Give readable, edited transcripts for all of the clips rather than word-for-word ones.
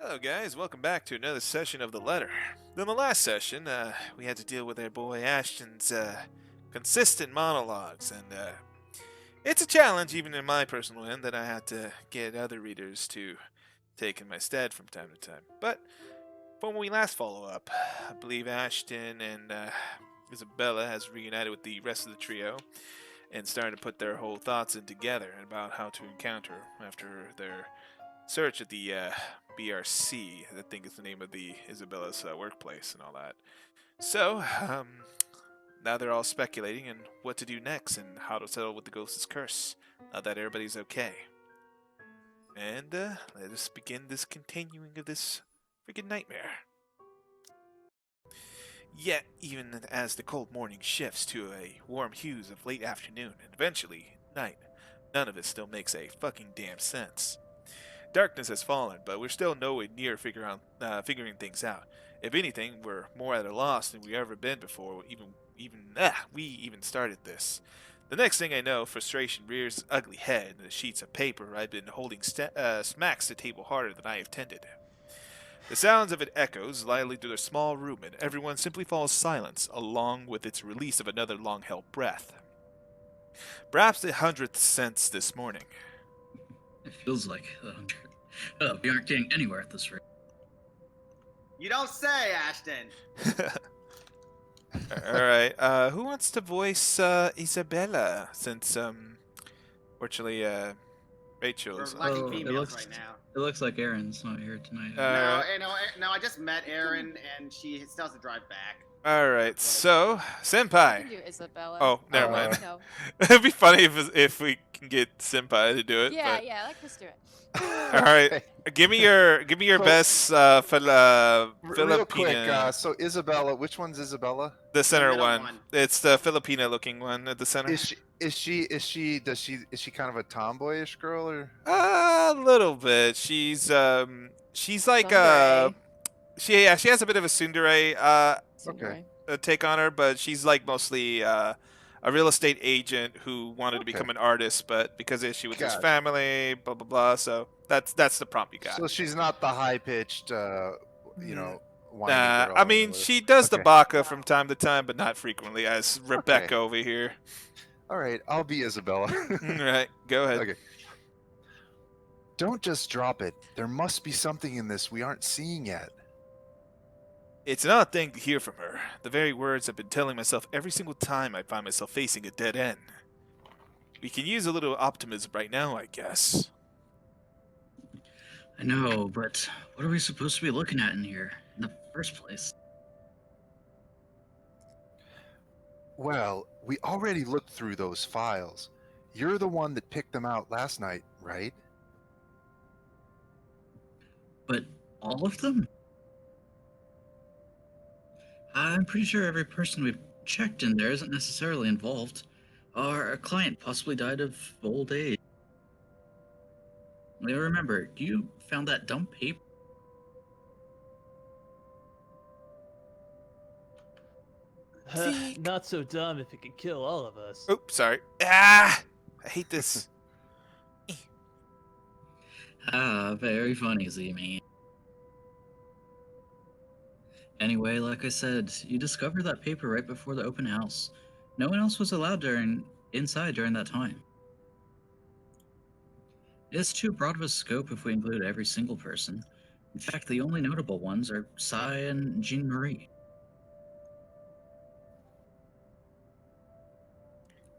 Hello, guys. Welcome back to another session of The Letter. In the last session, we had to deal with our boy Ashton's consistent monologues, and it's a challenge, even in my personal end, that I had to get other readers to take in my stead from time to time. But from when we last follow up, I believe Ashton and Isabella has reunited with the rest of the trio and started to put their whole thoughts in together about how to encounter after their search at the BRC. I think is the name of the Isabella's workplace and all that. So, now they're all speculating on what to do next and how to settle with the ghost's curse. Now that everybody's okay. And let us begin this continuing of this freaking nightmare. Yet, even as the cold morning shifts to a warm hues of late afternoon and eventually night, none of it still makes a fucking damn sense. Darkness has fallen, but we're still nowhere near figuring things out. If anything, we're more at a loss than we've ever been before. We even started this. The next thing I know, frustration rears its ugly head, and the sheets of paper I've been holding smacks the table harder than I have tended. The sounds of it echoes lightly through the small room, and everyone simply falls silent, along with its release of another long-held breath. Perhaps the 100th since this morning. It feels like we aren't getting anywhere at this rate. You don't say, Ashton. All right. Who wants to voice Isabella? Since fortunately, Rachel's. We're lacking Oh, females right now. It looks like Aaron's not here tonight. No, I just met Erin, and she still has to drive back. All right. So, I Senpai. can do Isabella. Oh, never mind. No. It'd be funny if we can get Senpai to do it. Yeah, but... yeah, let's do it. All right. Give me your best Real Filipina. quick, so Isabella, which one's Isabella? The center middle one. one. It's the Filipina looking one at the center. Is she kind of a tomboyish girl or? A little bit. She's like Tsundere. she has a bit of a tsundere Okay. take on her, but she's like mostly a real estate agent who wanted to Okay. become an artist, but because of the issue with his Gotcha. family, blah blah blah. So that's the prompt you got. So she's not the high pitched, whiny Nah, girl I on the mean list. she does the Okay. baka from time to time, but not frequently, as Rebecca Okay. over here. All right, I'll be Isabella. All right, go ahead. Okay. Don't just drop it. There must be something in this we aren't seeing yet. It's an odd thing to hear from her. The very words I've been telling myself every single time I find myself facing a dead end. We can use a little optimism right now, I guess. I know, but what are we supposed to be looking at in here in the first place? Well, we already looked through those files. You're the one that picked them out last night, right? But all of them? I'm pretty sure every person we've checked in there isn't necessarily involved. Our client possibly died of old age. Now remember, you found that dumb paper. Not so dumb if it could kill all of us. Oops, sorry. Ah! I hate this. Very funny, Z-Man. Anyway, like I said, you discovered that paper right before the open house. No one else was allowed inside during that time. It's too broad of a scope if we include every single person. In fact, the only notable ones are Sai and Jean Marie.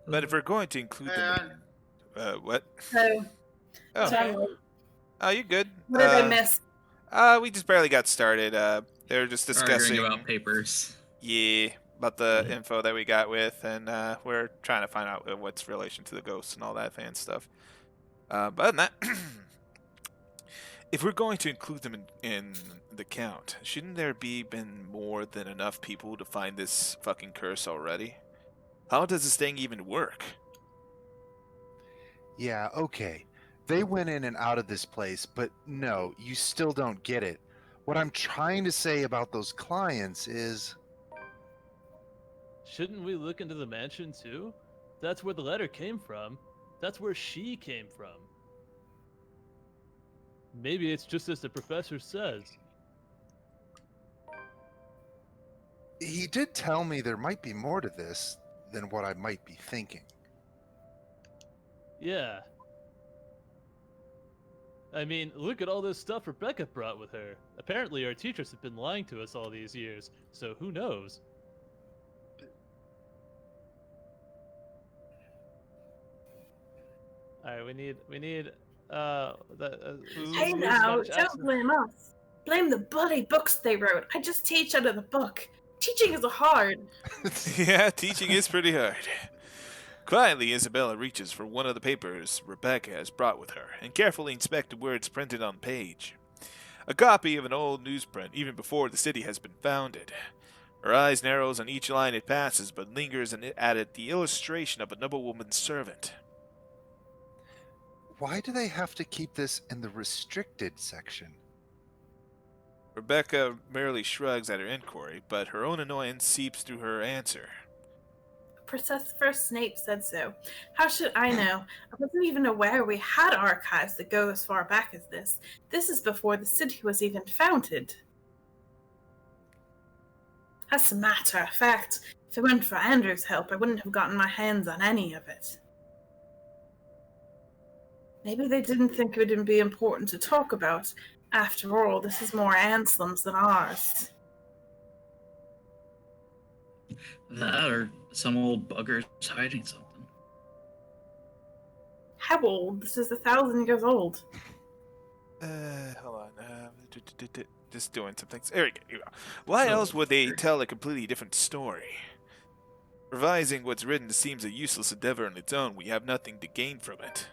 But if we're going to include them in... what? So, Oh, so oh, you're good. what did I miss? We just barely got started. They were just discussing... Arguing about papers. Yeah, about the info that we got with, and we're trying to find out what's relation to the ghosts and all that fan stuff. But other than that, if we're going to include them in the count, shouldn't there been more than enough people to find this fucking curse already? How does this thing even work? Yeah, okay. They went in and out of this place, but no, you still don't get it. What I'm trying to say about those clients is... Shouldn't we look into the mansion too? That's where the letter came from. That's where she came from. Maybe it's just as the professor says. He did tell me there might be more to this than what I might be thinking. Yeah. I mean, look at all this stuff Rebecca brought with her. Apparently our teachers have been lying to us all these years, so who knows? Alright, we need, Hey who's now, Scottish don't accent? blame us. Blame the bloody books they wrote. I just teach out of the book. Teaching is hard. Yeah, teaching is pretty hard. Quietly, Isabella reaches for one of the papers Rebecca has brought with her and carefully inspects the words printed on the page. A copy of an old newsprint, even before the city has been founded. Her eyes narrows on each line it passes, but lingers at the illustration of a noblewoman's servant. Why do they have to keep this in the restricted section? Rebecca merely shrugs at her inquiry, but her own annoyance seeps through her answer. Professor Snape said so. How should I know? I wasn't even aware we had archives that go as far back as this. This is before the city was even founded. As a matter of fact, if it weren't for Andrew's help, I wouldn't have gotten my hands on any of it. Maybe they didn't think it would be important to talk about. After all, this is more Anselm's than ours. That or some old bugger's hiding something. How old? This is 1,000 years old. Hold on. Just doing some things. There we go. Why else would they tell a completely different story? Revising what's written seems a useless endeavor on its own. We have nothing to gain from it.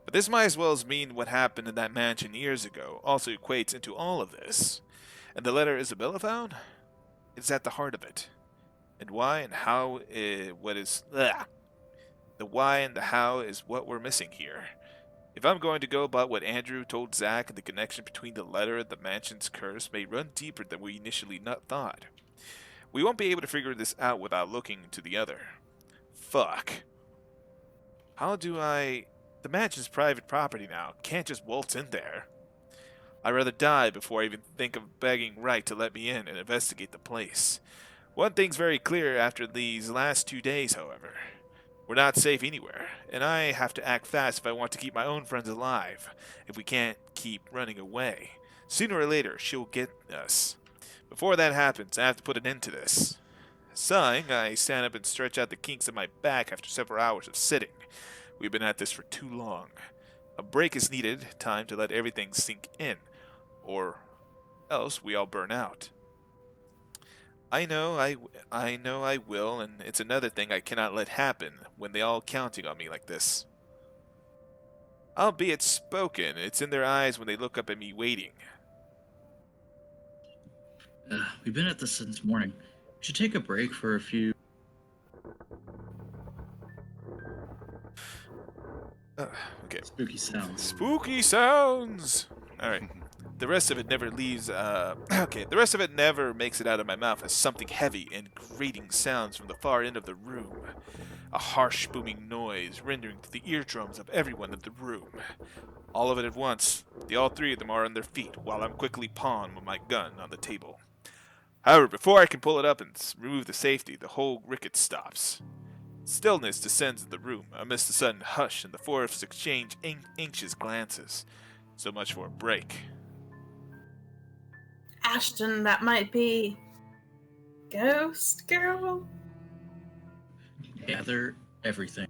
But this might as well mean what happened in that mansion years ago also equates into all of this. And the letter Isabella found? It's at the heart of it. And why and how the why and the how is what we're missing here. If I'm going to go about what Andrew told Zach, the connection between the letter and the mansion's curse may run deeper than we initially thought. We won't be able to figure this out without looking to the other. Fuck. How do I... The mansion's private property now. Can't just waltz in there. I'd rather die before I even think of begging Wright to let me in and investigate the place. One thing's very clear after these last 2 days, however. We're not safe anywhere, and I have to act fast if I want to keep my own friends alive. If we can't keep running away, sooner or later she'll get us. Before that happens, I have to put an end to this. Sighing, I stand up and stretch out the kinks of my back after several hours of sitting. We've been at this for too long. A break is needed, time to let everything sink in, or else we all burn out. I know I will, and it's another thing I cannot let happen when they all counting on me like this. Albeit spoken, it's in their eyes when they look up at me waiting. We've been at this since morning. We should take a break for a few. Okay. Spooky sounds. Spooky sounds! Alright. The rest of it never leaves, okay, the rest of it never makes it out of my mouth as something heavy and grating sounds from the far end of the room. A harsh, booming noise rendering to the eardrums of everyone in the room. All of it at once. All three of them are on their feet, while I'm quickly pawing with my gun on the table. However, before I can pull it up and remove the safety, the whole ricket stops. Stillness descends in the room, amidst the sudden hush, and the four of us exchange anxious glances. So much for a break. Ashton, that might be... Ghost Girl? Gather everything.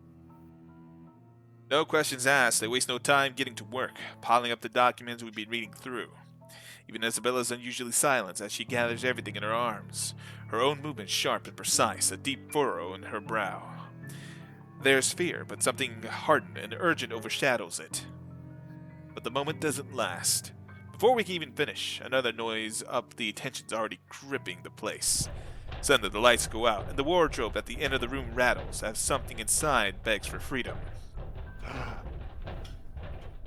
No questions asked. They waste no time getting to work, piling up the documents we've been reading through. Even Isabella's unusually silent as she gathers everything in her arms, her own movements sharp and precise, a deep furrow in her brow. There's fear, but something hardened and urgent overshadows it. But the moment doesn't last. Before we can even finish, another noise up the tension's already gripping the place. Suddenly the lights go out, and the wardrobe at the end of the room rattles as something inside begs for freedom.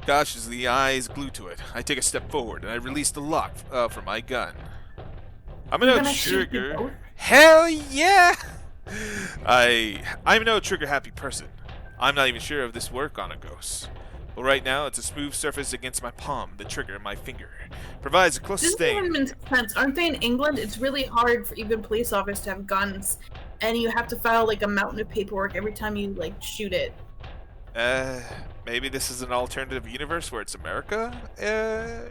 Cautiously, eyes glued to it, I take a step forward, and I release the lock from my gun. I'm You're no gonna shoot me trigger. both? Hell yeah! I'm no trigger-happy person. I'm not even sure if this work on a ghost. Well, right now, it's a smooth surface against my palm, the trigger, my finger. Provides the closest This even thing. makes sense. Aren't they in England? It's really hard for even police officers to have guns, and you have to file like a mountain of paperwork every time you like shoot it. Maybe this is an alternative universe where it's America,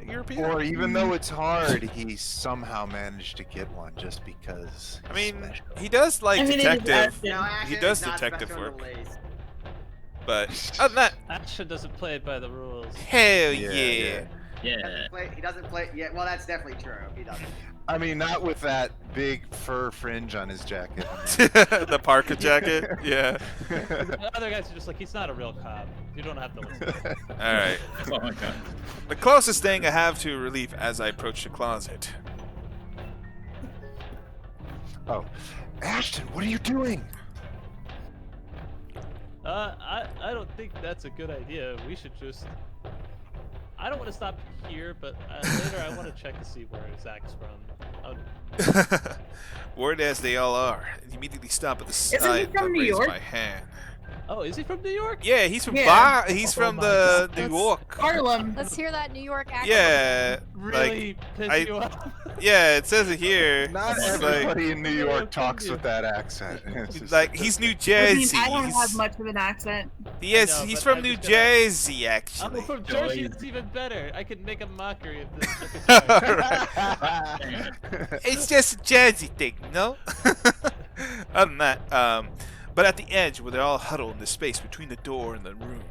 European? Or even though it's hard, he somehow managed to get one just because. I mean, special. he does like I mean, it is detective. Ashton. No, Ashton He does is not detective special in work. the ways. But other than that, Ashton doesn't play it by the rules. hell Yeah, yeah. Yeah. He doesn't play. Yeah, well, that's definitely true. He doesn't. I mean, not with that big fur fringe on his jacket. I The parka jacket? Yeah. mean. The other guys are just like, he's not a real cop. You don't have to listen to him. Alright. Oh my god. The closest thing I have to relief as I approach the closet. Oh, Ashton, what are you doing? I don't think that's a good idea. We should just. I don't want to stop here, but later I want to check to see where Zach's from. Word as they all are, immediately stop at the he side from and New raise York? my hand. Oh, is he from New York? Yeah, he's from Yeah. he's Oh from my the God. New Let's- York. Harlem. Let's hear that New York accent. Yeah, Really piss I- you off? yeah, it says it here. Not It's everybody in New Yeah, York I'm talks from with that accent. It's just- like he's New I Jersey. mean, I don't have He's- much of an accent. Yes, I know, he's but from I'm New just gonna- Jersey, I'm actually. from Joey. Jersey. It's even better. I can make a mockery of this episode. It's just a Jersey thing, no? Other than that, but at the edge where they're all huddled in the space between the door and the room,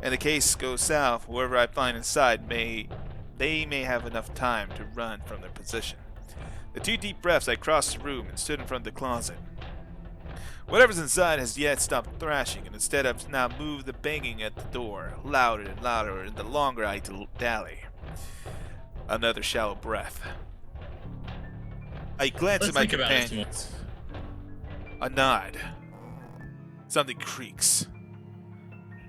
and the case goes south, whoever I find inside may have enough time to run from their position. The 2 deep breaths, I crossed the room and stood in front of the closet. Whatever's inside has yet stopped thrashing, and instead I've now moved the banging at the door, louder and louder, and the longer I dally. Another shallow breath. I glance Let's at my think about it some companions. A nod. Something creaks.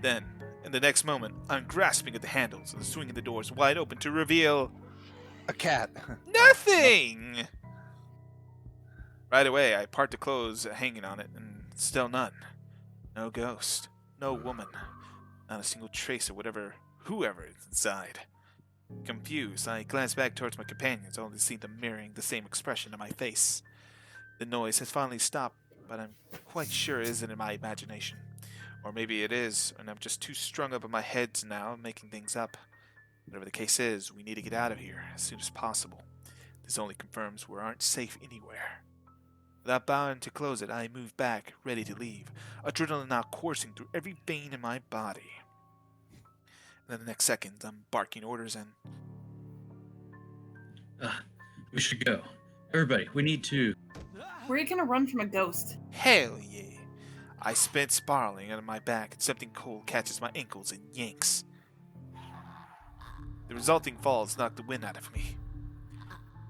Then, in the next moment, I'm grasping at the handles and swinging the doors wide open to reveal A cat. nothing! Right away, I part the clothes hanging on it, and still none. No ghost. No woman. Not a single trace of whoever is inside. Confused, I glance back towards my companions, only to see them mirroring the same expression on my face. The noise has finally stopped, but I'm quite sure it isn't in my imagination. Or maybe it is, and I'm just too strung up in my head now, making things up. Whatever the case is, we need to get out of here as soon as possible. This only confirms we aren't safe anywhere. Without bowing to close it, I move back, ready to leave, adrenaline now coursing through every vein in my body. And then the next second, I'm barking orders and We should go. Everybody, we need to. Where are you gonna run from a ghost? hell yeah! I spin spiraling on my back, and something cold catches my ankles and yanks. The resulting falls knock the wind out of me.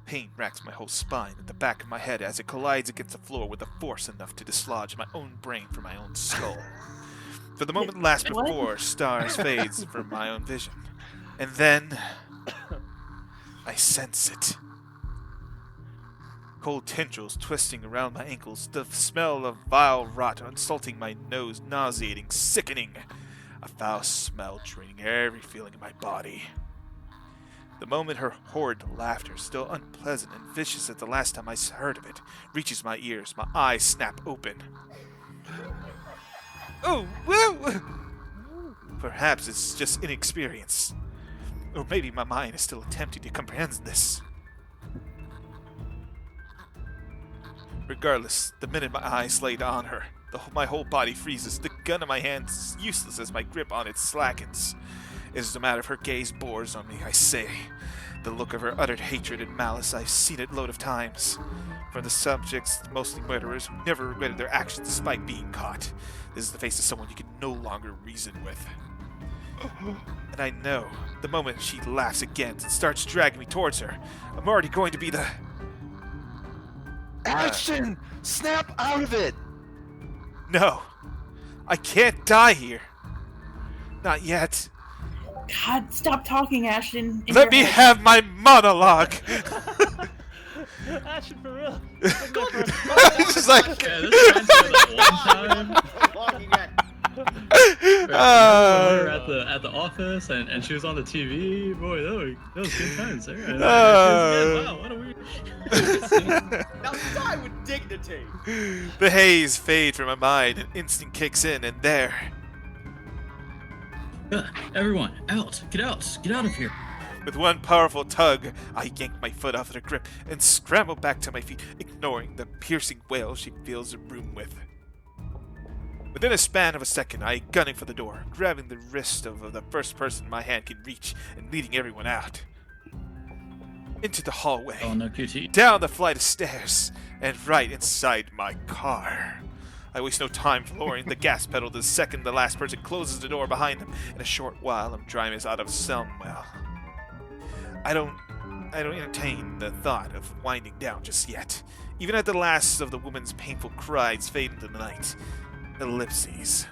Pain racks my whole spine at the back of my head as it collides against the floor with a force enough to dislodge my own brain from my own skull. For the moment last What? before stars fades from my own vision. And then I sense it. Cold tendrils twisting around my ankles, the smell of vile rot insulting my nose, nauseating, sickening. A foul smell draining every feeling in my body. The moment her horrid laughter, still unpleasant and vicious as the last time I heard of it, reaches my ears, my eyes snap open. Oh, woo! Perhaps it's just inexperience. Or maybe my mind is still attempting to comprehend this. Regardless, the minute my eyes laid on her, my whole body freezes. The gun in my hand is useless as my grip on it slackens. It is a matter of her gaze bores on me, I say. The look of her uttered hatred and malice, I've seen it load of times. From the subjects, mostly murderers, who never regretted their actions despite being caught. This is the face of someone you can no longer reason with. And I know, the moment she laughs again and starts dragging me towards her, I'm already going to be the... Ashton, snap out of it. No, I can't die here. Not yet. God, stop talking, Ashton. in Let your me head. have my monologue. Ashton, for real. It's just like, Yeah, this reminds me of that one time. Walking at When we were at the office and she was on the TV, boy, that was good times there. And she was again, wow, what a weird. Now die with dignity. The haze fades from my mind, and instinct kicks in, and there, Everyone, get out of here. with one powerful tug, I yank my foot off her grip and scramble back to my feet, ignoring the piercing wail she fills the room with. Within a span of a second, I gunning for the door, grabbing the wrist of the first person my hand can reach and leading everyone out. Into the hallway, Oh no, QT. down the flight of stairs, and right inside my car. I waste no time lowering the gas pedal the second the last person closes the door behind them. In a short while, I'm driving us out of Selmwell. I don't entertain the thought of winding down just yet. Even at the last of the woman's painful cries fade into the night. Ellipses.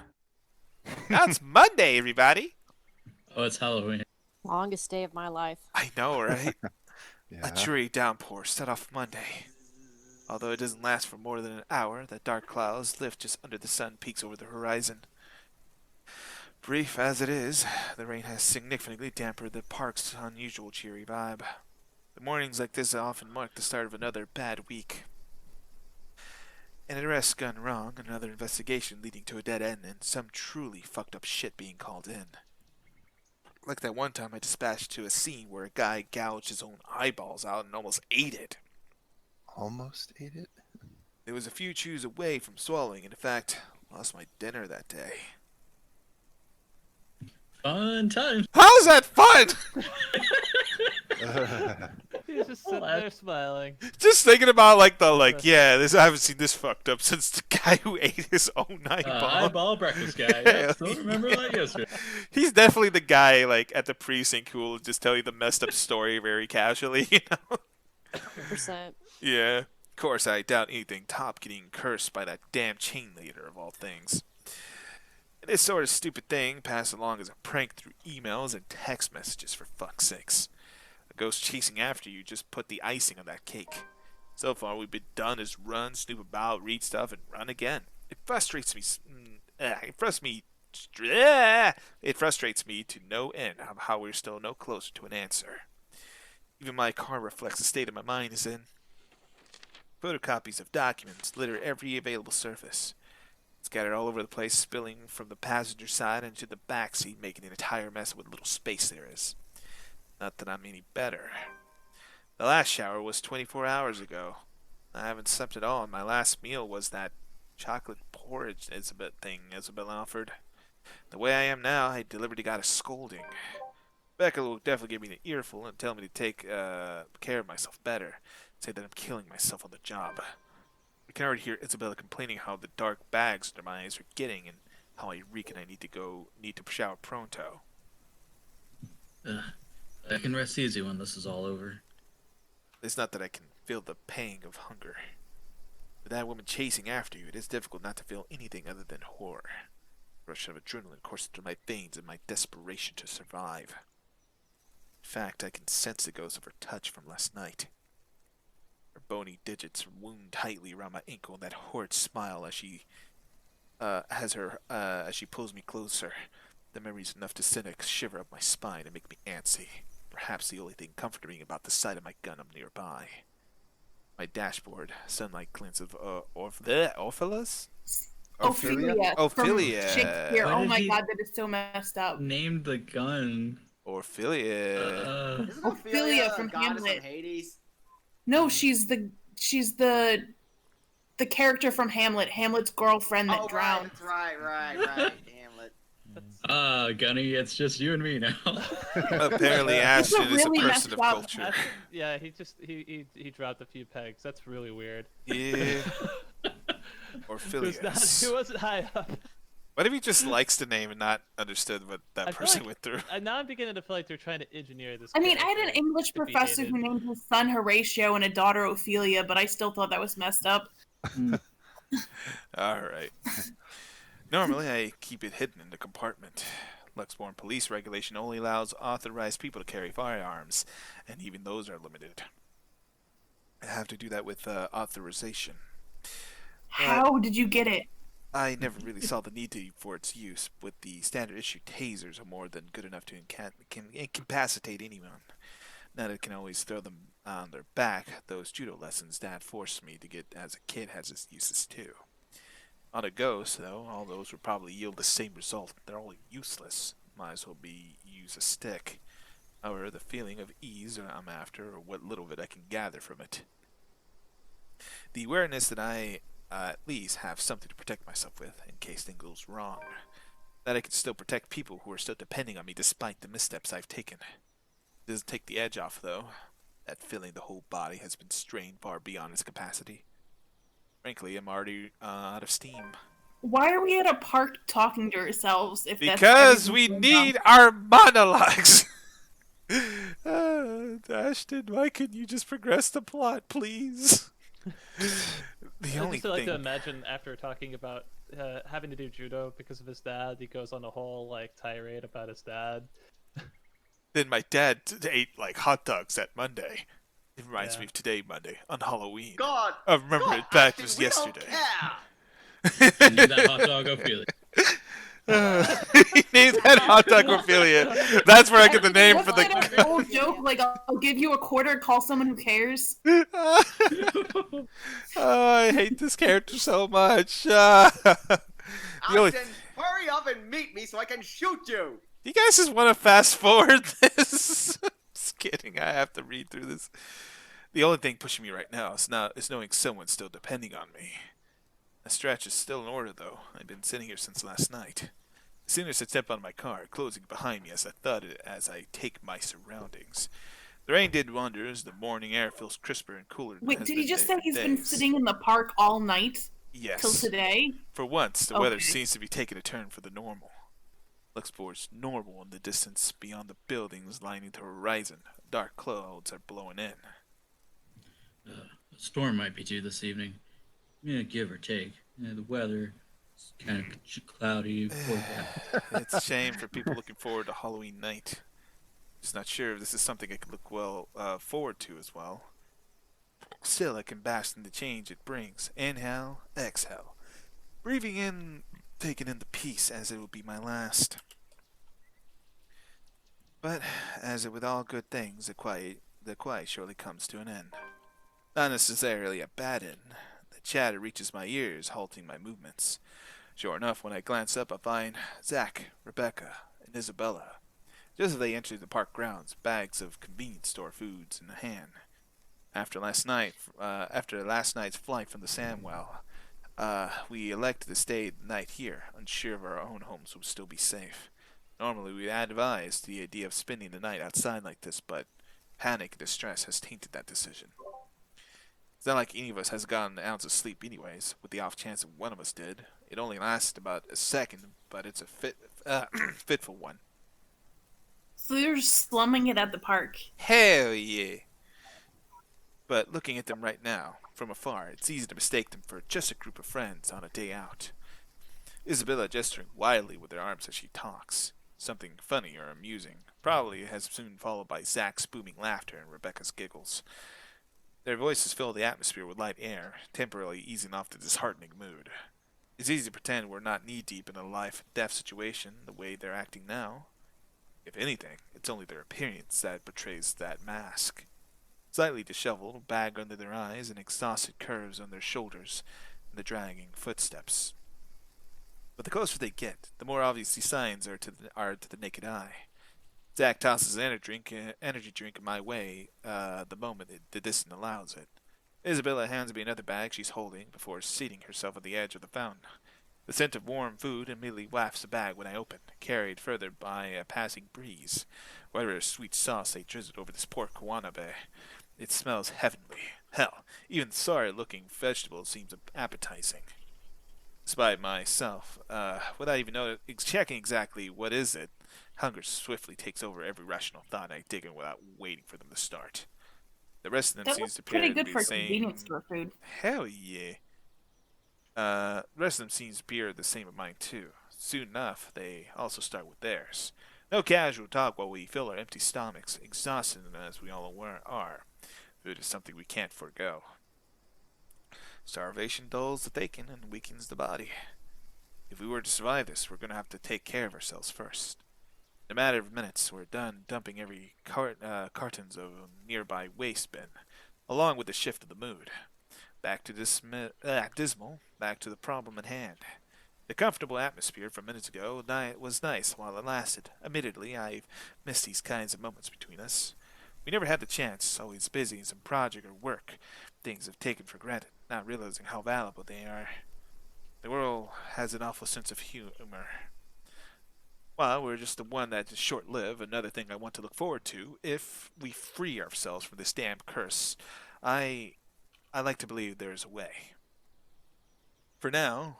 Now it's Monday, everybody. Oh, it's Halloween. Longest day of my life. I know, right? Yeah. A dreary downpour set off Monday. Although it doesn't last for more than an hour, the dark clouds lift just under the sun peaks over the horizon. Brief as it is, the rain has significantly dampened the park's unusual cheery vibe. The mornings like this often mark the start of another bad week. An arrest gone wrong, another investigation leading to a dead end, and some truly fucked up shit being called in. Like that one time I dispatched to a scene where a guy gouged his own eyeballs out and almost ate it. Almost ate it? It was a few chews away from swallowing, and in fact, lost my dinner that day. Fun times. How's that fun? He's just sitting there smiling. Just thinking about yeah, I haven't seen this fucked up since the guy who ate his own eyeball. Eyeball breakfast guy. Yeah, still remember that yesterday. He's definitely the guy at the precinct who will just tell you the messed up story very casually, you know? 100%. Yeah. Of course, I doubt anything top getting cursed by that damn chain leader of all things. And this sort of stupid thing passed along as a prank through emails and text messages, for fuck's sakes. A ghost chasing after you just put the icing on that cake. So far, we've been done is run, snoop about, read stuff, and run again. It frustrates me. It frustrates me to no end how we're still no closer to an answer. Even my car reflects the state of my mind is in. Photocopies of documents litter every available surface. Scattered all over the place, spilling from the passenger side into the back seat, making an entire mess of what little space there is. Not that I'm any better. The last shower was 24 hours ago. I haven't slept at all, and my last meal was that chocolate porridge Isabel offered. The way I am now, I deliberately got a scolding. Becca will definitely give me an earful and tell me to take care of myself better. Say that I'm killing myself on the job. I can already hear Isabella complaining how the dark bags under my eyes are getting and how I reek and I need to shower pronto. I can rest easy when this is all over. It's not that I can feel the pang of hunger. With that woman chasing after you, it is difficult not to feel anything other than horror. A rush of adrenaline coursing through my veins in my desperation to survive. In fact, I can sense the ghost of her touch from last night. Her bony digits wound tightly around my ankle, and that horrid smile as she pulls me closer. The memory's enough to send a shiver up my spine and make me antsy. Perhaps the only thing comforting me about the sight of my gun up nearby. My dashboard, sunlight glints of Orpheus? Ophelia. Ophelia. From Shakespeare. Why Oh did my he- god, that is so messed up. Named the gun. Ophelia. Isn't Ophelia from goddess Hamlet. of Hades? No, she's the character from Hamlet. Hamlet's girlfriend that drowned. Right, Hamlet. Gunny, it's just you and me now. Apparently, Ashton is a really person of messed up. culture. Yeah, he dropped a few pegs. That's really weird. Yeah. He Orpheus. wasn't high up. What if he just likes the name and not understood what that I feel person like- went through? Now I'm beginning to feel like they're trying to engineer this. I mean, I had an character English to be professor hated. who named his son Horatio and a daughter Ophelia, but I still thought that was messed up. Alright. Normally, I keep it hidden in the compartment. Luxborn police regulation only allows authorized people to carry firearms, and even those are limited. I have to do that with authorization. How did you get it? I never really saw the need for its use, with the standard issue tasers are more than good enough to incapacitate anyone. Now that can always throw them on their back, those judo lessons Dad forced me to get as a kid has its uses too. On a ghost, though, all those would probably yield the same result. They're all useless. Might as well be use a stick. However, the feeling of ease I'm after, or what little of it I can gather from it. The awareness that I at least have something to protect myself with in case things goes wrong. That I can still protect people who are still depending on me despite the missteps I've taken. It doesn't take the edge off, though. That feeling the whole body has been strained far beyond its capacity. Frankly, I'm already out of steam. Why are we at a park talking to ourselves if that's Because we everything's going on? need our monologues! Ashton, why couldn't you just progress the plot, please? The I only just like to thing... imagine after talking about having to do judo because of his dad, he goes on a whole like tirade about his dad. Then my dad ate like hot dogs that Monday. It reminds Yeah. me of today, Monday, on Halloween. God. I remember God, it back Ashton, as we yesterday. Don't care. I need that hot dog Ophelia. He named that hot dog Ophelia. That's where I get the name for Wasn't it the. an old joke like I'll give you a quarter, call someone who cares? Oh, I hate this character so much. The only- Ashton, hurry up and meet me so I can shoot you. You guys just want to fast forward this? Just kidding. I have to read through this. The only thing pushing me right now is knowing someone's still depending on me. The stretch is still in order, though. I've been sitting here since last night. As soon as I step on my car, closing behind me as I thought it as I take my surroundings. The rain did wonders. The morning air feels crisper and cooler than it Wait, has did been he just say for he's been days. sitting in the park all night till Yes. today? For once, the weather Okay. seems to be taking a turn for the normal. Looks towards normal in the distance beyond the buildings lining the horizon. Dark clouds are blowing in. A storm might be due this evening. Yeah, give or take. Yeah, the weather is kind of cloudy. Forecast. It's a shame for people looking forward to Halloween night. Just not sure if this is something I could look forward to as well. Still, I can bask in the change it brings. Inhale, exhale. Breathing in, taking in the peace as it will be my last. But, as with all good things, the quiet surely comes to an end. Not necessarily a bad end. The chatter reaches my ears, halting my movements. Sure enough, when I glance up, I find Zach, Rebecca, and Isabella. Just as they enter the park grounds, bags of convenience store foods in hand. After last night's flight from the Samwell, we elected to stay the night here, unsure if our own homes would still be safe. Normally, we'd advise the idea of spending the night outside like this, but panic and distress has tainted that decision. It's not like any of us has gotten an ounce of sleep anyways, with the off chance that one of us did. It only lasted about a second, but it's a fitful one. So you're slumming it at the park. Hell yeah! But looking at them right now, from afar, it's easy to mistake them for just a group of friends on a day out. Isabella gesturing wildly with her arms as she talks. Something funny or amusing. Probably has soon followed by Zach's booming laughter and Rebecca's giggles. Their voices fill the atmosphere with light air, temporarily easing off the disheartening mood. It's easy to pretend we're not knee-deep in a life-death situation the way they're acting now. If anything, it's only their appearance that betrays that mask. Slightly disheveled, bag under their eyes, and exhausted curves on their shoulders, and the dragging footsteps. But the closer they get, the more obvious these signs are to the naked eye. Zach tosses an energy drink my way the moment the distance allows it. Isabella hands me another bag she's holding before seating herself at the edge of the fountain. The scent of warm food immediately wafts the bag when I open, carried further by a passing breeze. Whatever sweet sauce they drizzled over this pork wanabe, it smells heavenly. Hell, even the sorry-looking vegetable seems appetizing. Despite myself, without even checking exactly what is it, hunger swiftly takes over every rational thought I dig in without waiting for them to start. The rest of them That seems was to appear pretty to good be for the same. convenience store food. Hell yeah. The rest of them seems to appear the same as mine too. Soon enough, they also start with theirs. No casual talk while we fill our empty stomachs, exhausted as we all are. Food is something we can't forego. Starvation dulls the thinking and weakens the body. If we were to survive this, we're going to have to take care of ourselves first. In a matter of minutes, we're done dumping every cartons of a nearby waste bin, along with the shift of the mood. Back to dismal, back to the problem at hand. The comfortable atmosphere from minutes ago was nice while it lasted. Admittedly, I've missed these kinds of moments between us. We never had the chance, always busy in some project or work. Things I've taken for granted, not realizing how valuable they are. The world has an awful sense of humor. Well, we're just the one that is short-lived. Another thing I want to look forward to, if we free ourselves from this damn curse. I like to believe there is a way. For now,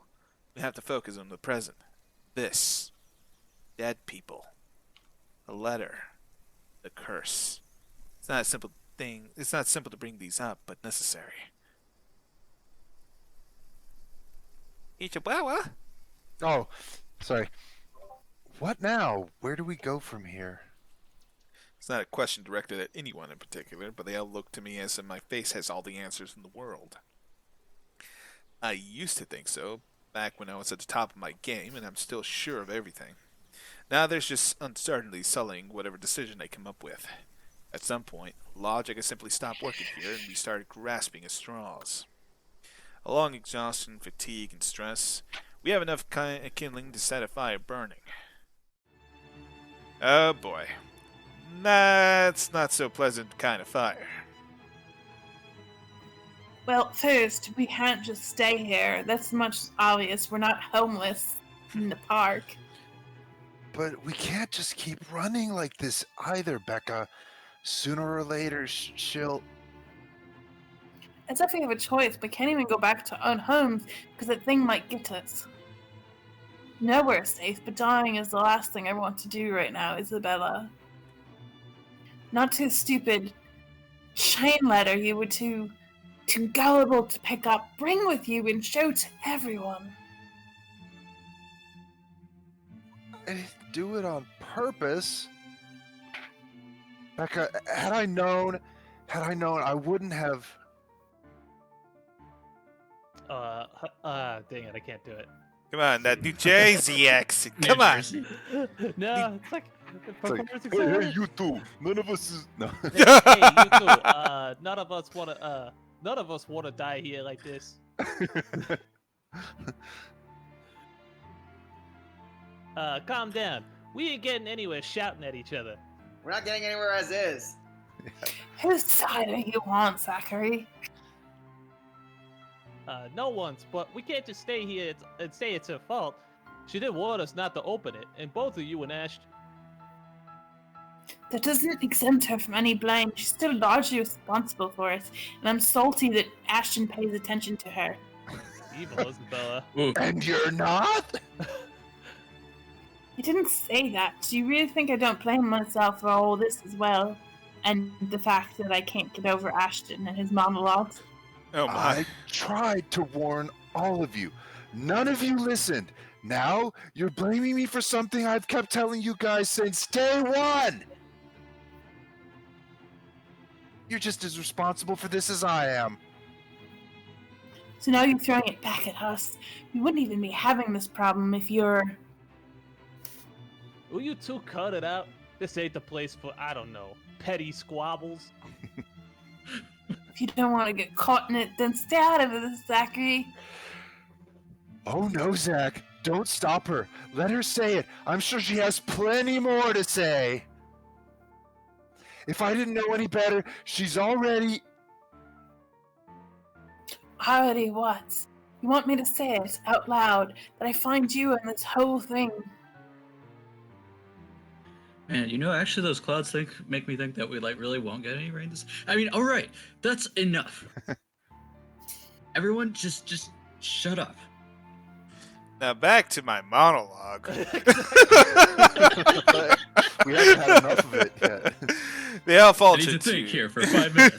we have to focus on the present. This. Dead people. The letter. The curse. It's not a simple thing. It's not simple to bring these up, but necessary. Ichibawa? Oh, sorry. What now? Where do we go from here? It's not a question directed at anyone in particular, but they all look to me as if my face has all the answers in the world. I used to think so, back when I was at the top of my game, and I'm still sure of everything. Now there's just uncertainty sullying whatever decision I come up with. At some point, logic has simply stopped working here, and we started grasping at straws. Along exhaustion, fatigue, and stress, we have enough kindling to set a fire burning. Oh boy. That's not so pleasant kind of fire. Well, first, we can't just stay here. That's much obvious. We're not homeless in the park. But we can't just keep running like this either, Becca. Sooner or later, she'll... As if we have a choice, we can't even go back to our own homes because that thing might get us. Nowhere safe, but dying is the last thing I want to do right now, Isabella. Not too stupid chain letter you were too gullible to pick up. Bring with you and show to everyone. I didn't do it on purpose. Becca, had I known, I wouldn't have... Dang it, I can't do it. Come on, that New Jersey accent. Come on. No, it's like Hey, you two. None of us is... No. Hey, you two. None of us wanna die here like this. Calm down. We ain't getting anywhere shouting at each other. We're not getting anywhere as is. Whose side are you on, Zachary? No one's, but we can't just stay here and say it's her fault. She did warn us not to open it, and both of you and Ashton. That doesn't exempt her from any blame. She's still largely responsible for it, and I'm salty that Ashton pays attention to her. Evil, Isabella. And you're not? I didn't say that. Do you really think I don't blame myself for all this as well? And the fact that I can't get over Ashton and his monologues? Oh my. I tried to warn all of you. None of you listened. Now you're blaming me for something I've kept telling you guys since day one. You're just as responsible for this as I am. So now you're throwing it back at us. We wouldn't even be having this problem if you're... Will you two cut it out? This ain't the place for, I don't know, petty squabbles. If you don't want to get caught in it, then stay out of this, Zachary. Oh no, Zach. Don't stop her. Let her say it. I'm sure she has plenty more to say. If I didn't know any better, she's already... Already what? You want me to say it out loud, that I find you in this whole thing? Man, you know, actually, those clouds make me think that we really won't get any rain. I mean, all right, that's enough. Everyone, just shut up. Now back to my monologue. We haven't had enough of it yet. They have I faltered need to think to here for 5 minutes.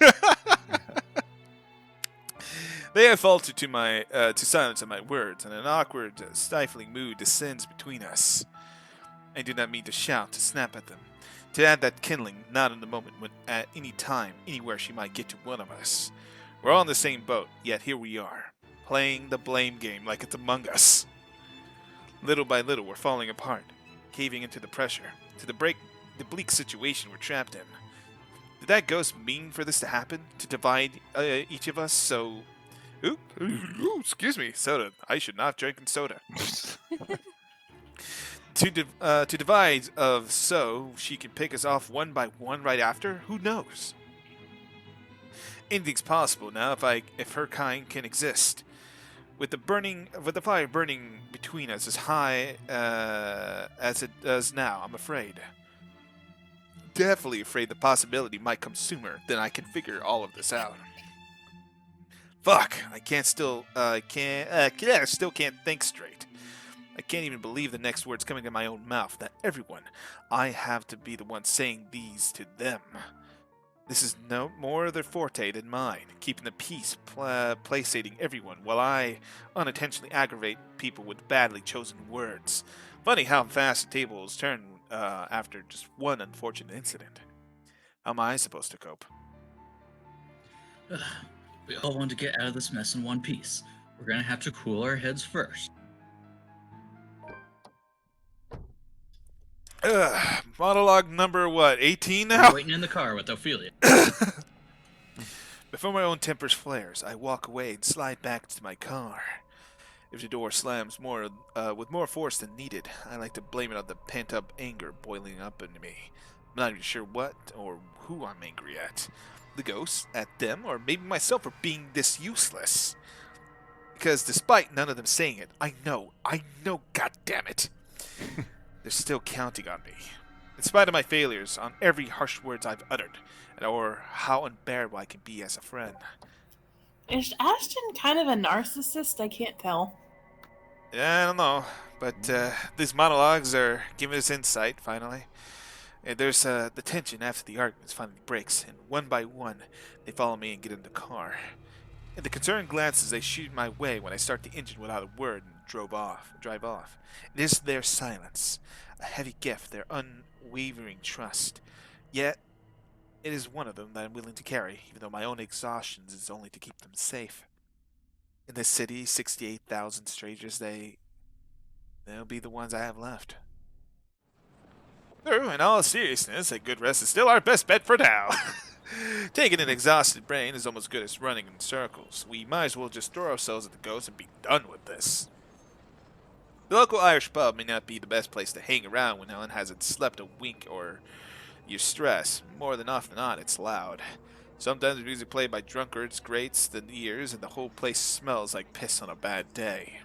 They have faltered to silence at my words, and an awkward, stifling mood descends between us. I do not mean to shout, to snap at them, to add that kindling, not in the moment, when at any time, anywhere she might get to one of us. We're all in the same boat, yet here we are, playing the blame game like it's Among Us. Little by little, we're falling apart, caving into the pressure, to the bleak situation we're trapped in. Did that ghost mean for this to happen? To divide each of us so... Ooh, excuse me, soda. I should not have drinking soda. To divide of so she can pick us off one by one right after? Who knows? Anything's possible now if her kind can exist. With the fire burning between us as high as it does now, I'm afraid. Definitely afraid the possibility might come sooner than I can figure all of this out. Fuck! I still can't think straight. I can't even believe the next words coming in my own mouth. That everyone, I have to be the one saying these to them. This is no more their forte than mine, keeping the peace, placating everyone, while I unintentionally aggravate people with badly chosen words. Funny how fast the tables turn after just one unfortunate incident. How am I supposed to cope? We all want to get out of this mess in one piece. We're gonna have to cool our heads first. Monologue number, 18 We're now? waiting in the car with Ophelia. Before my own temper flares, I walk away and slide back to my car. If the door slams with more force than needed, I like to blame it on the pent-up anger boiling up in me. I'm not even sure what or who I'm angry at. The ghosts, at them, or maybe myself for being this useless. Because despite none of them saying it, I know, goddammit, they're still counting on me. In spite of my failures, on every harsh words I've uttered, or how unbearable I can be as a friend. Is Ashton kind of a narcissist? I can't tell. Yeah, I don't know, but these monologues are giving us insight, finally. And there's the tension after the arguments finally breaks, and one by one, they follow me and get in the car. And the concerned glances they shoot my way when I start the engine without a word and drive off. It is their silence, a heavy gift, their unwavering trust. Yet, it is one of them that I'm willing to carry, even though my own exhaustion is only to keep them safe. In this city, 68,000 strangers, they'll be the ones I have left. True, in all seriousness, a good rest is still our best bet for now. Taking an exhausted brain is almost good as running in circles. We might as well just throw ourselves at the ghost and be done with this. The local Irish pub may not be the best place to hang around when Ellen hasn't slept a wink or you're stressed. More than often not, it's loud. Sometimes music played by drunkards grates the ears and the whole place smells like piss on a bad day.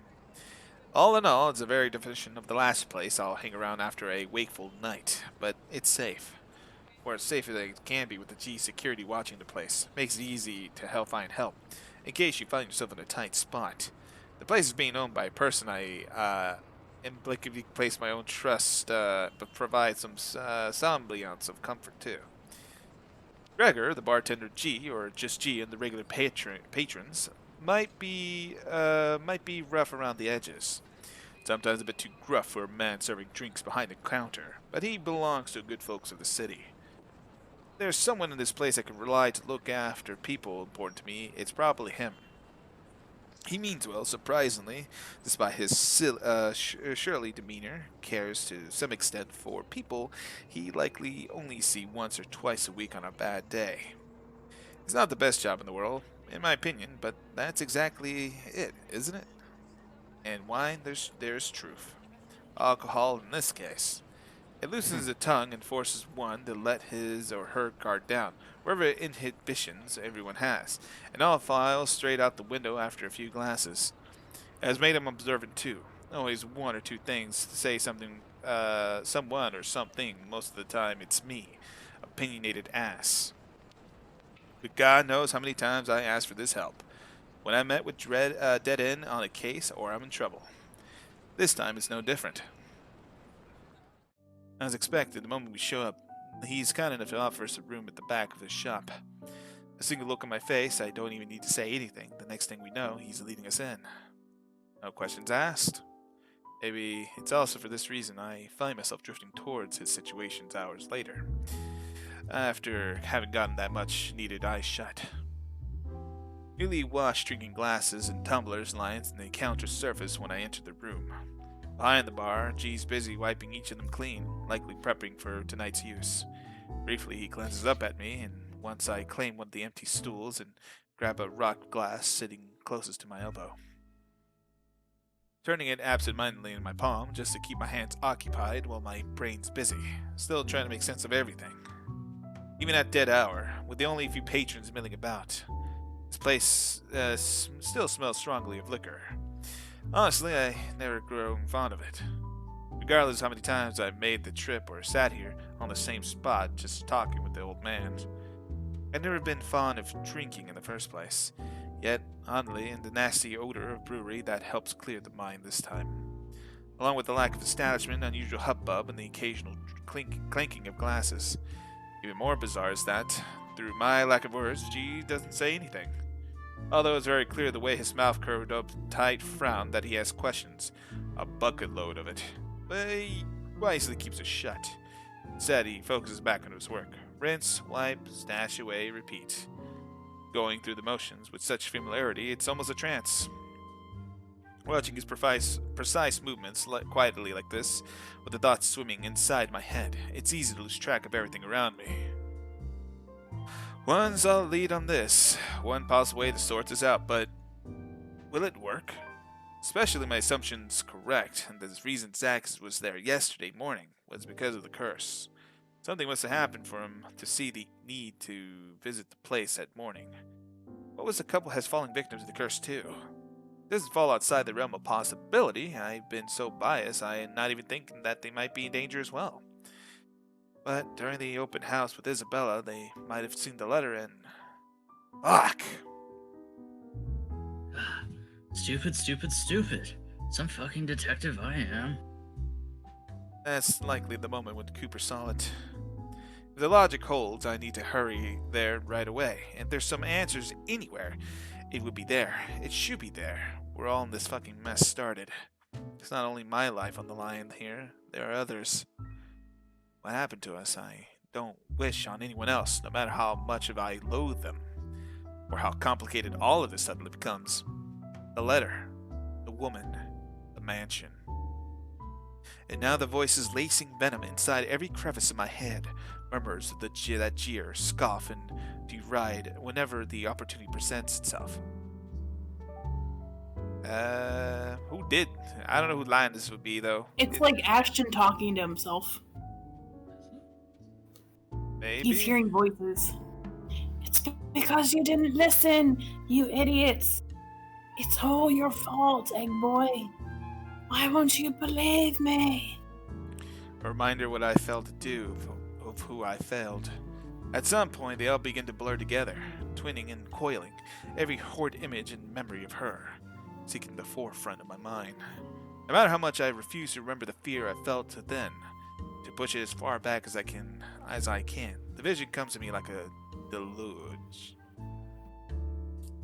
All in all, it's a very definition of the last place I'll hang around after a wakeful night, but it's safe. Or as safe as it can be with the G security watching the place. Makes it easy to find help, in case you find yourself in a tight spot. The place is being owned by a person I implicitly place my own trust, but provide some semblance of comfort too. Gregor, the bartender G, or just G and the regular patrons, might be rough around the edges. Sometimes a bit too gruff for a man serving drinks behind a counter, but he belongs to good folks of the city. There's someone in this place I can rely to look after people important to me, it's probably him. He means well, surprisingly, despite his surly demeanor, cares to some extent for people he likely only see once or twice a week on a bad day. It's not the best job in the world, in my opinion, but that's exactly it, isn't it? And wine, there's truth. Alcohol in this case. It loosens the tongue and forces one to let his or her guard down, wherever inhibitions everyone has, and all files straight out the window after a few glasses. It has made him observant too. Always one or two things to say something, someone or something. Most of the time it's me, opinionated ass. But God knows how many times I asked for this help. When I met with dead end on a case or I'm in trouble. This time it's no different. As expected, the moment we show up, he's kind enough to offer us a room at the back of his shop. A single look on my face, I don't even need to say anything. The next thing we know, he's leading us in. No questions asked. Maybe it's also for this reason I find myself drifting towards his situations hours later, after having gotten that much needed eyes shut. Newly washed drinking glasses and tumblers line the counter surface when I enter the room. Behind the bar, G's busy wiping each of them clean, likely prepping for tonight's use. Briefly, he glances up at me, and once I claim one of the empty stools and grab a rock glass sitting closest to my elbow. Turning it absent-mindedly in my palm just to keep my hands occupied while my brain's busy, still trying to make sense of everything. Even at dead hour, with the only few patrons milling about, this place still smells strongly of liquor. Honestly, I never grown fond of it. Regardless of how many times I've made the trip or sat here on the same spot just talking with the old man, I've never been fond of drinking in the first place. Yet, oddly, in the nasty odor of brewery, that helps clear the mind this time. Along with the lack of establishment, unusual hubbub, and the occasional clanking of glasses. Even more bizarre is that, through my lack of words, G doesn't say anything. Although it's very clear the way his mouth curved up tight frown that he has questions. A bucket load of it. But he wisely keeps it shut. Instead, he focuses back on his work. Rinse, wipe, stash away, repeat. Going through the motions with such familiarity, it's almost a trance. Watching his precise movements quietly like this, with the thoughts swimming inside my head, it's easy to lose track of everything around me. One solid lead on this. One possible way to sort this out, but will it work? Especially my assumption's correct, and the reason Zach was there yesterday morning was because of the curse. Something must have happened for him to see the need to visit the place that morning. What was the couple has fallen victim to the curse too? It doesn't fall outside the realm of possibility. I've been so biased, I'm not even thinking that they might be in danger as well. But during the open house with Isabella, they might have seen the letter and... Fuck! Stupid, stupid, stupid. Some fucking detective I am. That's likely the moment when Cooper saw it. If the logic holds, I need to hurry there right away. And if there's some answers anywhere, it would be there. It should be there. We're all in this fucking mess started. It's not only my life on the line here. There are others. What happened to us, I don't wish on anyone else, no matter how much of I loathe them. Or how complicated all of this suddenly becomes. The letter. The woman. The mansion. And now the voices lacing venom inside every crevice of my head, murmurs of that jeer, scoff, and deride whenever the opportunity presents itself. Who did? I don't know who line this would be, though. It's like Ashton talking to himself. Maybe? He's hearing voices. It's because you didn't listen, you idiots. It's all your fault, egg boy. Why won't you believe me? A reminder what I failed to do, of who I failed. At some point, they all begin to blur together, twinning and coiling, every horrid image and memory of her, seeking the forefront of my mind. No matter how much I refuse to remember the fear I felt then, to push it as far back as I can, the vision comes to me like a deluge.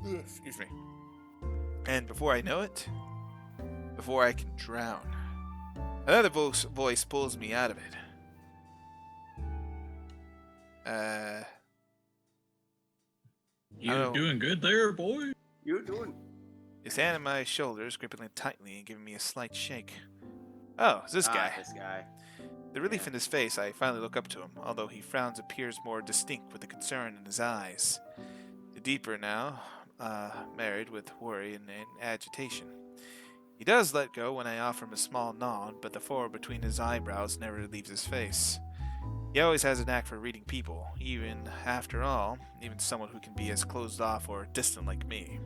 Excuse me. And before I know it, before I can drown, another voice pulls me out of it. You doing good there, boy? You doing? His hand on my shoulders, gripping it tightly and giving me a slight shake. Oh, it's this guy. This guy. The relief in his face, I finally look up to him, although he frowns appears more distinct with the concern in his eyes. The deeper now, married with worry and agitation. He does let go when I offer him a small nod, but the furrow between his eyebrows never leaves his face. He always has a knack for reading people, even someone who can be as closed off or distant like me.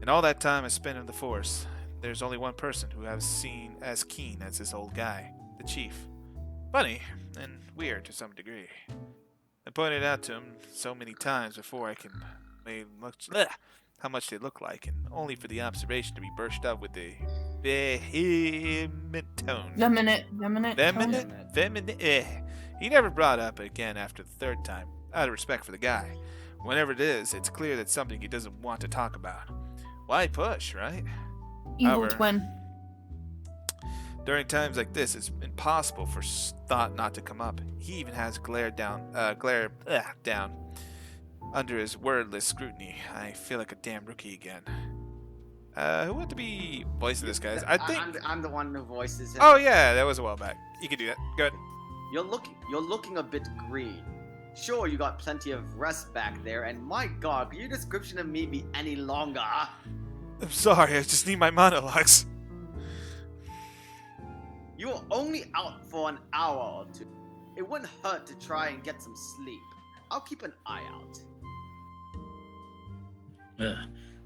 In all that time I spent in the force, there's only one person who I've seen as keen as this old guy, the chief. Funny, and weird to some degree. I pointed out to him so many times before I can how much they look like, and only for the observation to be burst up with a vehement tone. Feminine. He never brought up again after the third time, out of respect for the guy. Whenever it is, it's clear that's something he doesn't want to talk about. Why push, right? Evil However, twin. During times like this, it's impossible for thought not to come up. He even has glare down under his wordless scrutiny. I feel like a damn rookie again. Who want to be voicing this, guys? I think. I'm the one who voices him. Oh yeah, that was a while back. You can do that. Go ahead. You're looking a bit green. Sure, you got plenty of rest back there, and my god, could your description of me be any longer? I'm sorry. I just need my monologues. You were only out for an hour or two. It wouldn't hurt to try and get some sleep. I'll keep an eye out.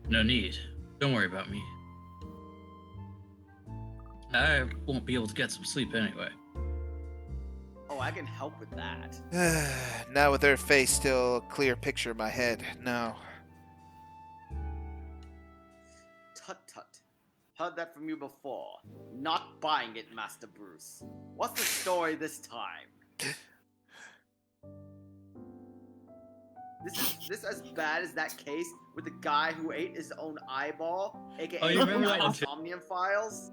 No need. Don't worry about me. I won't be able to get some sleep anyway. Oh, I can help with that. Now with her face still a clear picture in my head. No. Tut tut. Heard that from you before. Not buying it, Master Bruce. What's the story this time? This as bad as that case with the guy who ate his own eyeball, aka Oh, you remember that one too? Omnium Files?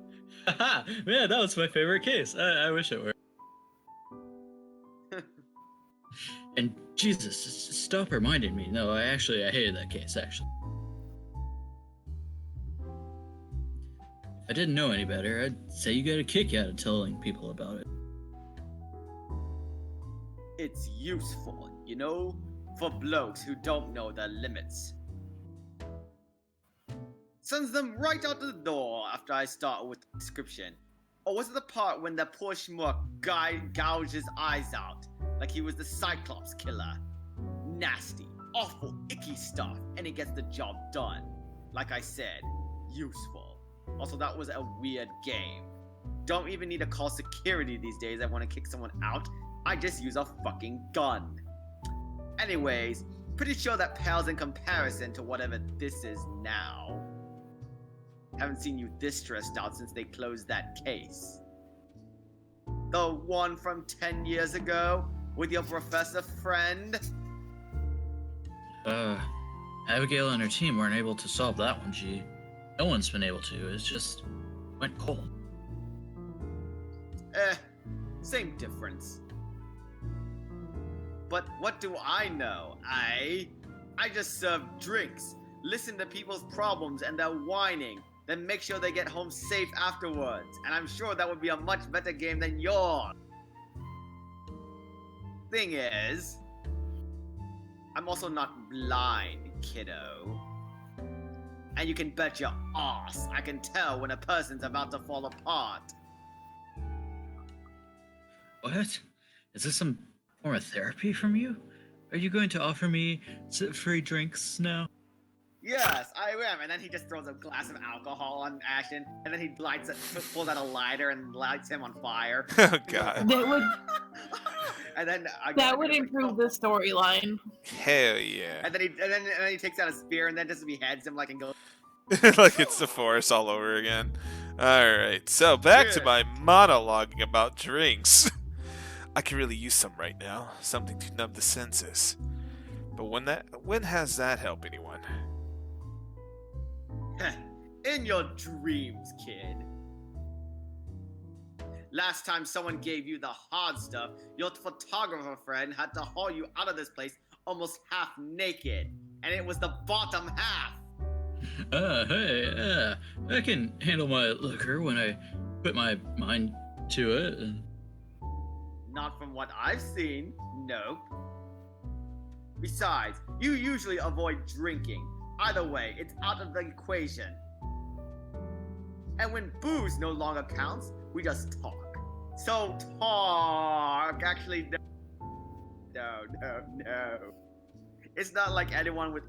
Haha! Man, that was my favorite case. I wish it were. And Jesus, stop reminding me. No, I hated that case, actually. If I didn't know any better, I'd say you got a kick out of telling people about it. It's useful, you know? For blokes who don't know their limits. Sends them right out the door after I start with the description. Or was it the part when the poor schmuck guy gouged his eyes out? Like he was the Cyclops killer. Nasty, awful, icky stuff, and it gets the job done. Like I said, useful. Also, that was a weird game. Don't even need to call security these days. I want to kick someone out. I just use a fucking gun. Anyways, pretty sure that pales in comparison to whatever this is now. Haven't seen you this stressed out since they closed that case. The one from 10 years ago? With your professor friend? Abigail and her team weren't able to solve that one, G. No one's been able to. It just went cold. Same difference. But what do I know? I just serve drinks, listen to people's problems and their whining, then make sure they get home safe afterwards. And I'm sure that would be a much better game than yours. Thing is, I'm also not blind, kiddo. And you can bet your ass I can tell when a person's about to fall apart. What? Is this some form of therapy from you? Are you going to offer me free drinks now? Yes, I am. And then he just throws a glass of alcohol on Ashton, and then he pulls out a lighter and lights him on fire. Oh god. That would And then that would improve the storyline. Hell yeah. And then he takes out a spear and then just beheads him like and goes. Like it's the forest all over again. Alright, so back to my monologuing about drinks. I could really use some right now. Something to numb the senses. But when has that helped anyone? In your dreams, kid. Last time someone gave you the hard stuff, your photographer friend had to haul you out of this place almost half naked. And it was the bottom half. Hey, I can handle my liquor when I put my mind to it. Not from what I've seen, nope. Besides, you usually avoid drinking. Either way, it's out of the equation. And when booze no longer counts, we just talk. So talk! Actually, no. It's not like anyone with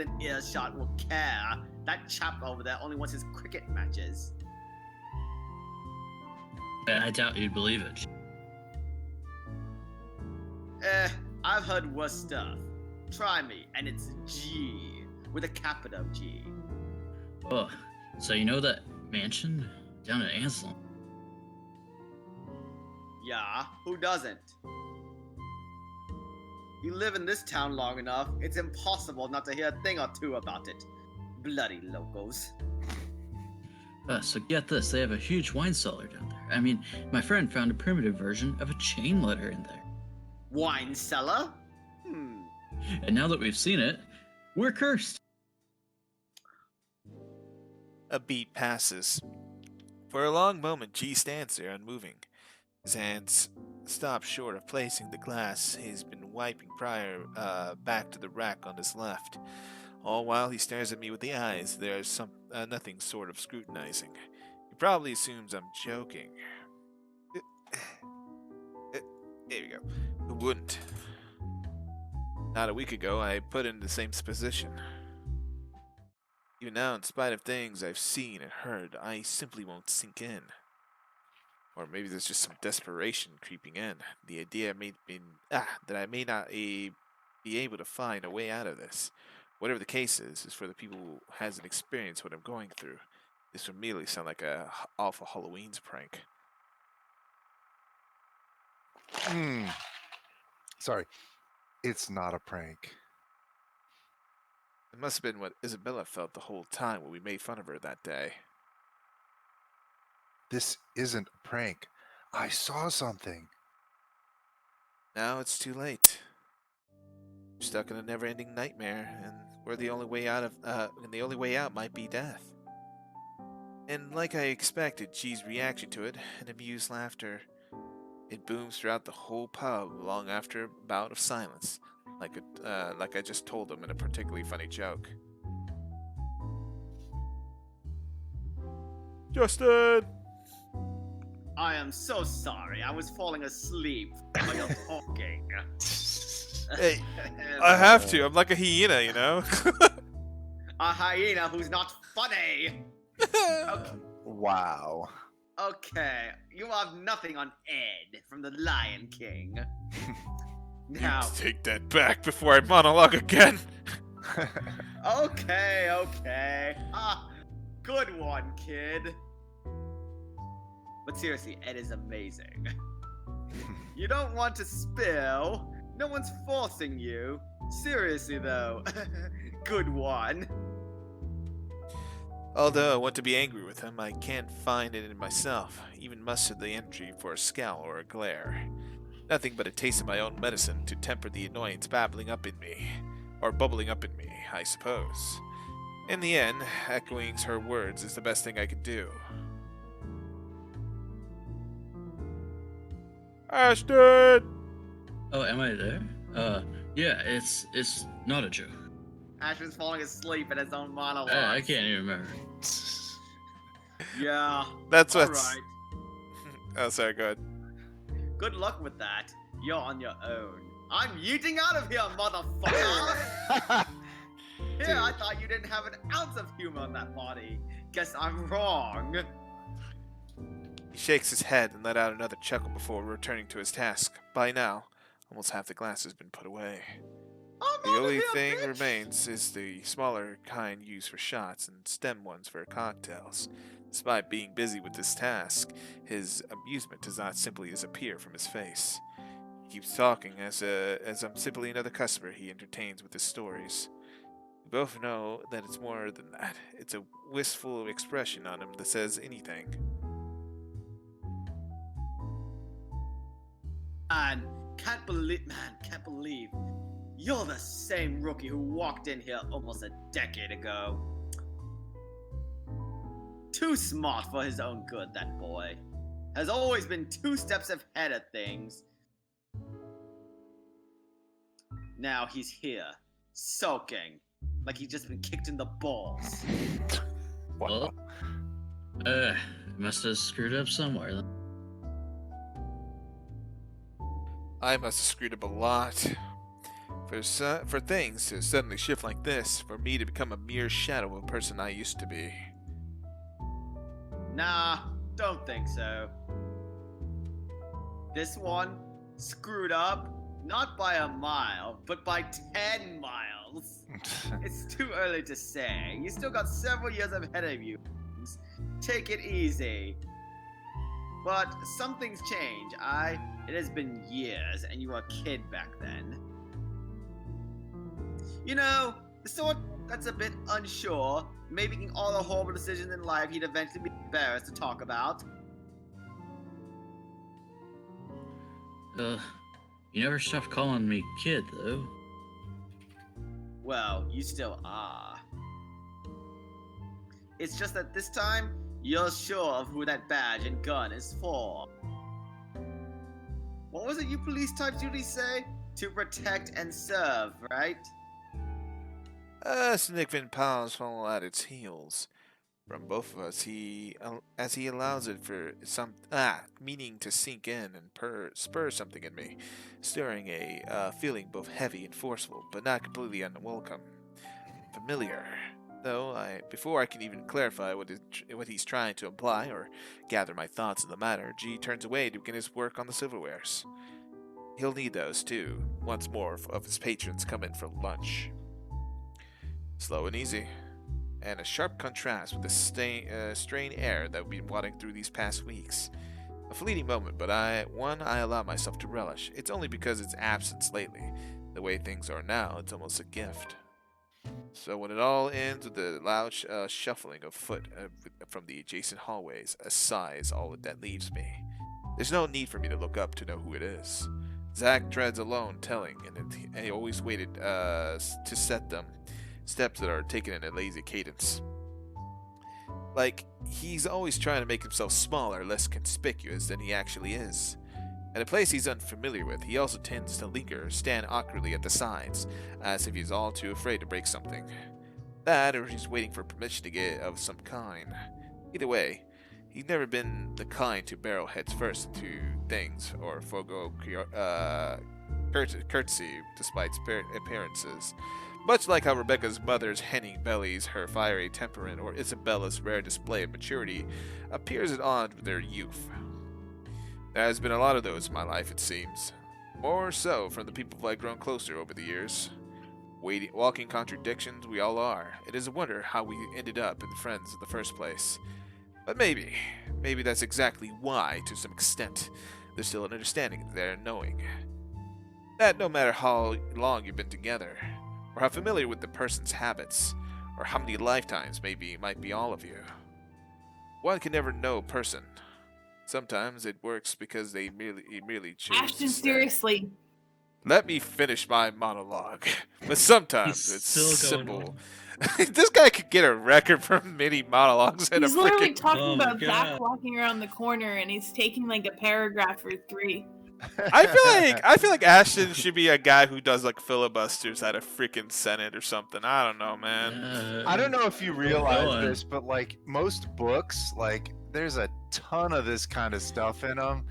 an earshot will care. That chap over there only wants his cricket matches. I doubt you'd believe it. I've heard worse stuff. Try me, and it's G, with a capital G. Oh, so you know that mansion down in Anselm? Yeah, who doesn't? You live in this town long enough, it's impossible not to hear a thing or two about it. Bloody locals. So get this, they have a huge wine cellar down there. I mean, my friend found a primitive version of a chain letter in there. Wine cellar? And now that we've seen it, we're cursed. A beat passes. For a long moment, G stands there unmoving. His hands stop short of placing the glass he's been wiping prior back to the rack on his left. All while he stares at me with the eyes there's nothing sort of scrutinizing. He probably assumes I'm joking. There we go. Who wouldn't? Not a week ago, I put in the same position. Even now, in spite of things I've seen and heard, I simply won't sink in. Or maybe there's just some desperation creeping in. The idea that I may not be able to find a way out of this. Whatever the case is for the people who hasn't experienced what I'm going through. This would merely sound like a awful Halloween's prank. Sorry. It's not a prank. It must have been what Isabella felt the whole time when we made fun of her that day. This isn't a prank. I saw something. Now it's too late. We're stuck in a never-ending nightmare, and we're the only way out and the only way out might be death. And like I expected, G's reaction to it, an amused laughter. It booms throughout the whole pub long after a bout of silence, like I just told him in a particularly funny joke. Justin! I am so sorry. I was falling asleep while you're talking. Hey, I have to. I'm like a hyena, you know? A hyena who's not funny. Okay. Wow. Okay, you have nothing on Ed from the Lion King. Now, Take that back before I monologue again. okay. Good one, kid. But seriously, Ed is amazing. You don't want to spill. No one's forcing you. Seriously, though. Good one. Although I want to be angry with him, I can't find it in myself, even muster the energy for a scowl or a glare. Nothing but a taste of my own medicine to temper the annoyance bubbling up in me, I suppose. In the end, echoing her words is the best thing I can do. Ashton! Oh, am I there? Yeah, it's not a joke. Ashton's falling asleep in his own monologue. I can't even remember. Yeah. That's what's... Alright. Oh, sorry, go ahead. Good luck with that. You're on your own. I'm yeeting out of here, motherfucker! Here, I thought you didn't have an ounce of humor in that body. Guess I'm wrong. He shakes his head and let out another chuckle before returning to his task. By now, almost half the glass has been put away. I'm The outta only here, thing bitch! remains is the smaller kind used for shots and stem ones for cocktails. Despite being busy with this task, his amusement does not simply disappear from his face. He keeps talking as I'm simply another customer he entertains with his stories. We both know that it's more than that. It's a wistful expression on him that says anything. Can't believe, you're the same rookie who walked in here almost a decade ago. Too smart for his own good, that boy. Has always been 2 steps ahead of things. Now he's here, sulking, like he's just been kicked in the balls. Well, must have screwed up somewhere then. I must have screwed up a lot. For things to suddenly shift like this, for me to become a mere shadow of a person I used to be. Nah, don't think so. This one screwed up, not by a mile, but by 10 miles. It's too early to say. You still got several years ahead of you. Take it easy. But some things change. It has been years, and you were a kid back then. You know, the sort that's a bit unsure, making all the horrible decisions in life he'd eventually be embarrassed to talk about. You never stopped calling me kid, though. Well, you still are. It's just that this time, you're sure of who that badge and gun is for. What was it you police types usually say? To protect and serve, right? Significant pause fall at its heels. From both of us, as he allows it for some meaning to sink in and spur something in me, stirring a feeling both heavy and forceful, but not completely unwelcome. Familiar. Though, before I can even clarify what he's trying to imply or gather my thoughts on the matter, G turns away to begin his work on the silverwares. He'll need those, too, once more of his patrons come in for lunch. Slow and easy, and a sharp contrast with the strained air that we've been watering through these past weeks. A fleeting moment, but I allow myself to relish. It's only because its absence lately. The way things are now, it's almost a gift. So when it all ends with the loud shuffling of foot from the adjacent hallways, a sigh is all that leaves me. There's no need for me to look up to know who it is. Zack treads alone, telling, and he always waited to set them. Steps that are taken in a lazy cadence. Like, he's always trying to make himself smaller, less conspicuous than he actually is. At a place he's unfamiliar with, he also tends to linger or stand awkwardly at the sides, as if he's all too afraid to break something. That, or he's waiting for permission to get of some kind. Either way, he's never been the kind to barrel heads first into things, or forego courtesy despite appearances. Much like how Rebecca's mother's henning bellies her fiery temperament, or Isabella's rare display of maturity appears at odds with their youth. There has been a lot of those in my life, it seems. More so from the people I've grown closer over the years. Walking contradictions we all are. It is a wonder how we ended up in friends in the first place. But maybe that's exactly why, to some extent, there's still an understanding there, knowing that no matter how long you've been together, or how familiar with the person's habits, or how many lifetimes might be all of you, one can never know a person. Sometimes it works because they merely choose Ashton, to stay. seriously. Let me finish my monologue. But sometimes He's it's still going simple. This guy could get a record for many monologues and He's a literally freaking. talking Oh my about Zach God. walking around the corner, and he's taking like a paragraph or 3. I feel like Ashton should be a guy who does like filibusters at a freaking Senate or something. I don't know, man. I don't know if you Go realize on. this, but like most books, like there's a ton of this kind of stuff in them.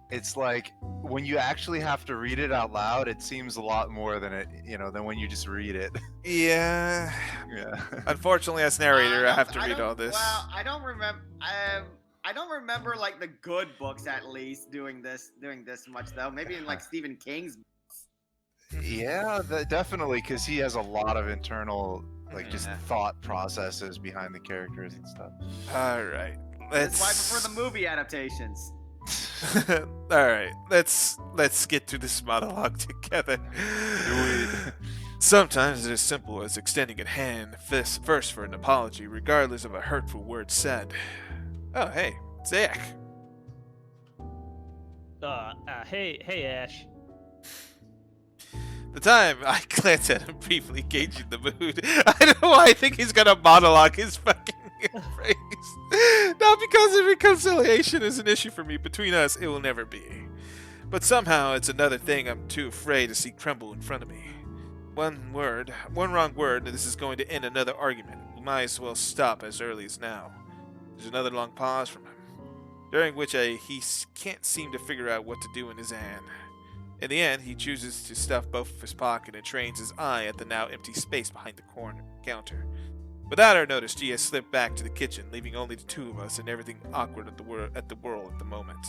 It's like when you actually have to read it out loud, it seems a lot more than than when you just read it. Yeah. Yeah. Unfortunately, as narrator, I have to read don't- all this. Well, I don't remember. I don't remember like the good books at least doing this much though. Maybe in like Stephen King's. Yeah, definitely, because he has a lot of internal, like, just Yeah. thought processes behind the characters and stuff. All right. That's why I prefer the movie adaptations. All right. Let's get through this monologue together. Sometimes it is simple as extending a hand first for an apology, regardless of a hurtful word said. Oh, hey, Zach. Hey, Ash. The time I glance at him, briefly gauging the mood, I don't know why I think he's gonna monologue his fucking phrase. Not because of reconciliation is an issue for me. Between us, it will never be. But somehow it's another thing I'm too afraid to see crumble in front of me. One wrong word, and this is going to end another argument. We might as well stop as early as now. There's another long pause from him, during which he can't seem to figure out what to do in his hand. In the end, he chooses to stuff both of his pocket and trains his eye at the now empty space behind the counter. Without our notice, G has slipped back to the kitchen, leaving only the two of us and everything awkward at the whirl at the moment.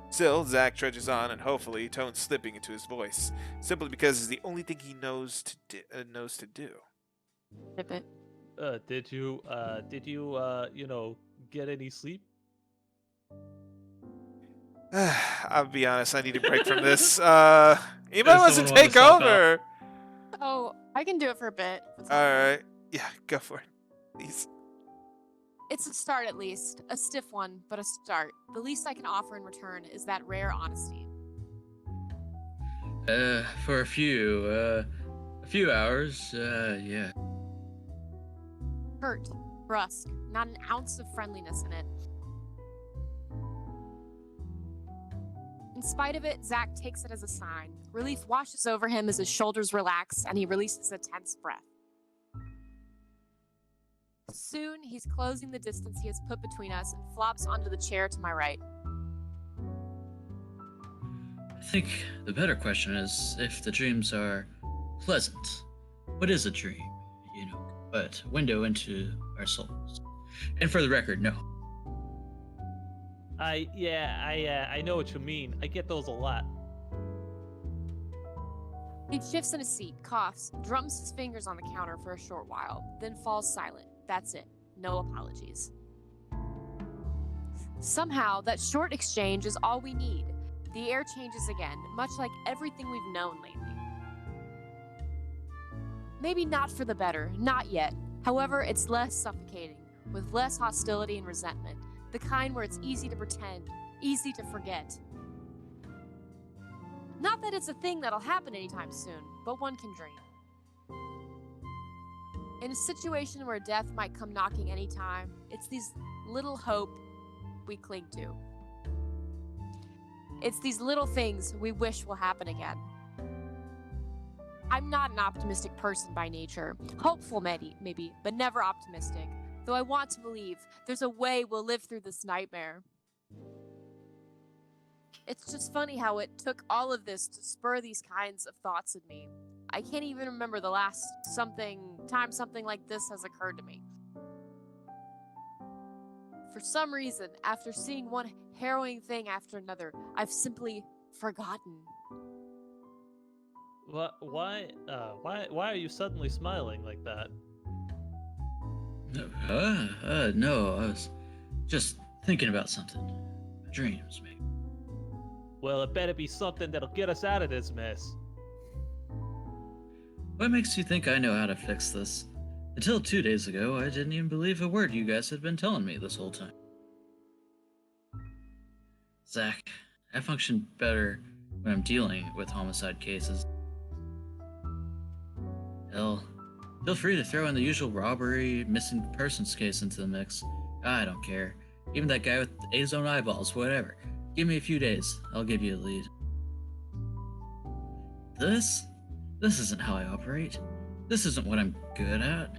Still, Zack trudges on, and hopefully, tone slipping into his voice, simply because it's the only thing he knows to do. Snippet. Did you get any sleep? I'll be honest, I need a break from this. Anybody wants to someone wanna take swap out? over? Oh, I can do it for a bit. Alright. Yeah, go for it. Please. It's a start at least. A stiff one, but a start. The least I can offer in return is that rare honesty. For a few hours, yeah. Hurt. brusque, not an ounce of friendliness in it. In spite of it, Zach takes it as a sign. Relief washes over him as his shoulders relax and he releases a tense breath. Soon, he's closing the distance he has put between us and flops onto the chair to my right. I think the better question is if the dreams are pleasant. What is a dream? But window into our souls. And for the record, no. I know what you mean. I get those a lot. He shifts in his seat, coughs, drums his fingers on the counter for a short while, then falls silent. That's it. No apologies. Somehow, that short exchange is all we need. The air changes again, much like everything we've known lately. Maybe not for the better, not yet. However, it's less suffocating, with less hostility and resentment, the kind where it's easy to pretend, easy to forget. Not that it's a thing that'll happen anytime soon, but one can dream. In a situation where death might come knocking anytime, it's these little hope we cling to. It's these little things we wish will happen again. I'm not an optimistic person by nature. Hopeful maybe, but never optimistic. Though I want to believe there's a way we'll live through this nightmare. It's just funny how it took all of this to spur these kinds of thoughts in me. I can't even remember the last time something like this has occurred to me. For some reason, after seeing one harrowing thing after another, I've simply forgotten. Why are you suddenly smiling like that? No, I was just thinking about something. Dreams, maybe. Well, it better be something that'll get us out of this mess. What makes you think I know how to fix this? Until 2 days ago, I didn't even believe a word you guys had been telling me this whole time. Zach, I function better when I'm dealing with homicide cases. Hell, feel free to throw in the usual robbery, missing persons case into the mix. I don't care. Even that guy with his own eyeballs, whatever. Give me a few days, I'll give you a lead. This isn't how I operate. This isn't what I'm good at.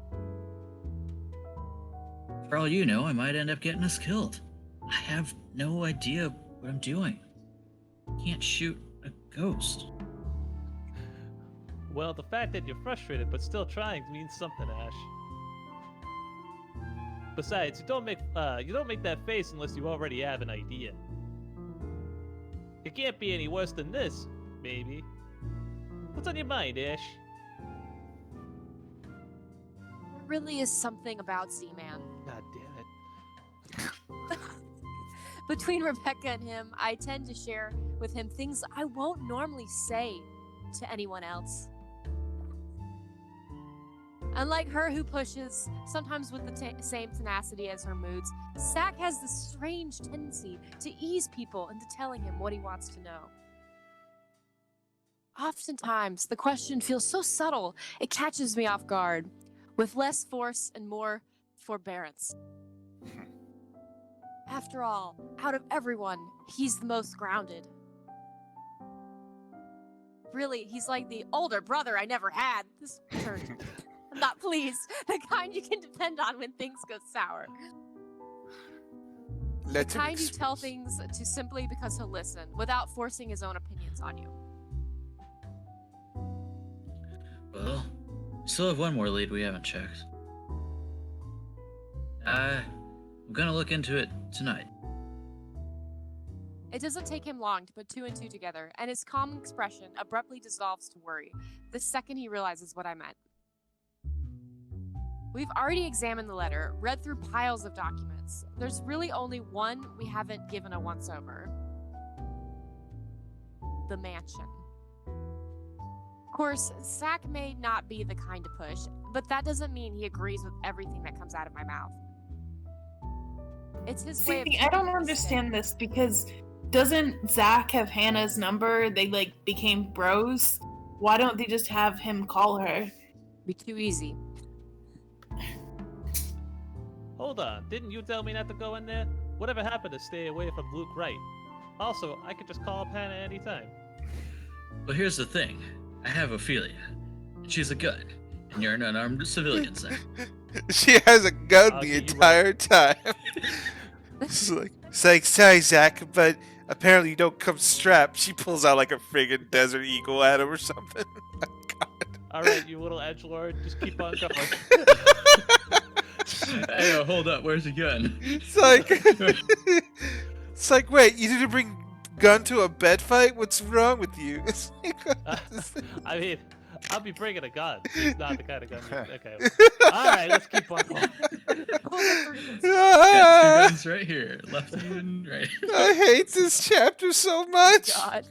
For all you know, I might end up getting us killed. I have no idea what I'm doing. Can't shoot a ghost. Well, the fact that you're frustrated but still trying means something, Ash. Besides, you don't make that face unless you already have an idea. It can't be any worse than this, maybe. What's on your mind, Ash? There really is something about Z-Man. God damn it. Between Rebecca and him, I tend to share with him things I won't normally say to anyone else. Unlike her, who pushes, sometimes with the same tenacity as her moods, Zach has this strange tendency to ease people into telling him what he wants to know. Oftentimes, the question feels so subtle, it catches me off guard, with less force and more forbearance. After all, out of everyone, he's the most grounded. Really, he's like the older brother I never had. This turned. I'm not pleased. The kind you can depend on when things go sour. The kind you tell things to simply because he'll listen, without forcing his own opinions on you. Well, we still have one more lead we haven't checked. I'm gonna look into it tonight. It doesn't take him long to put two and two together, and his calm expression abruptly dissolves to worry, the second he realizes what I meant. We've already examined the letter, read through piles of documents. There's really only one we haven't given a once-over. The mansion. Of course, Zach may not be the kind to push, but that doesn't mean he agrees with everything that comes out of my mouth. It's his way of... See, I don't understand this, because doesn't Zach have Hannah's number? They, became bros? Why don't they just have him call her? Be too easy. Hold on, didn't you tell me not to go in there? Whatever happened to stay away from Luke Wright? Also, I could just call up Hannah anytime. Well, here's the thing. I have Ophelia, and she's a gun, and you're an unarmed civilian, Zach. She has a gun I'll the get you entire time. It's like, sorry, Zach, but apparently you don't come strapped. She pulls out like a friggin' Desert Eagle at him or something. Alright, you little edgelord, just keep on going. Hey, hold up, where's the gun? It's like, it's like, wait, you didn't bring gun to a bed fight? What's wrong with you? It's like, I mean, I'll be bringing a gun. It's not the kind of gun you... Okay. Alright, let's keep on going. Got two guns right here, lefty and right. I hate this chapter so much. God.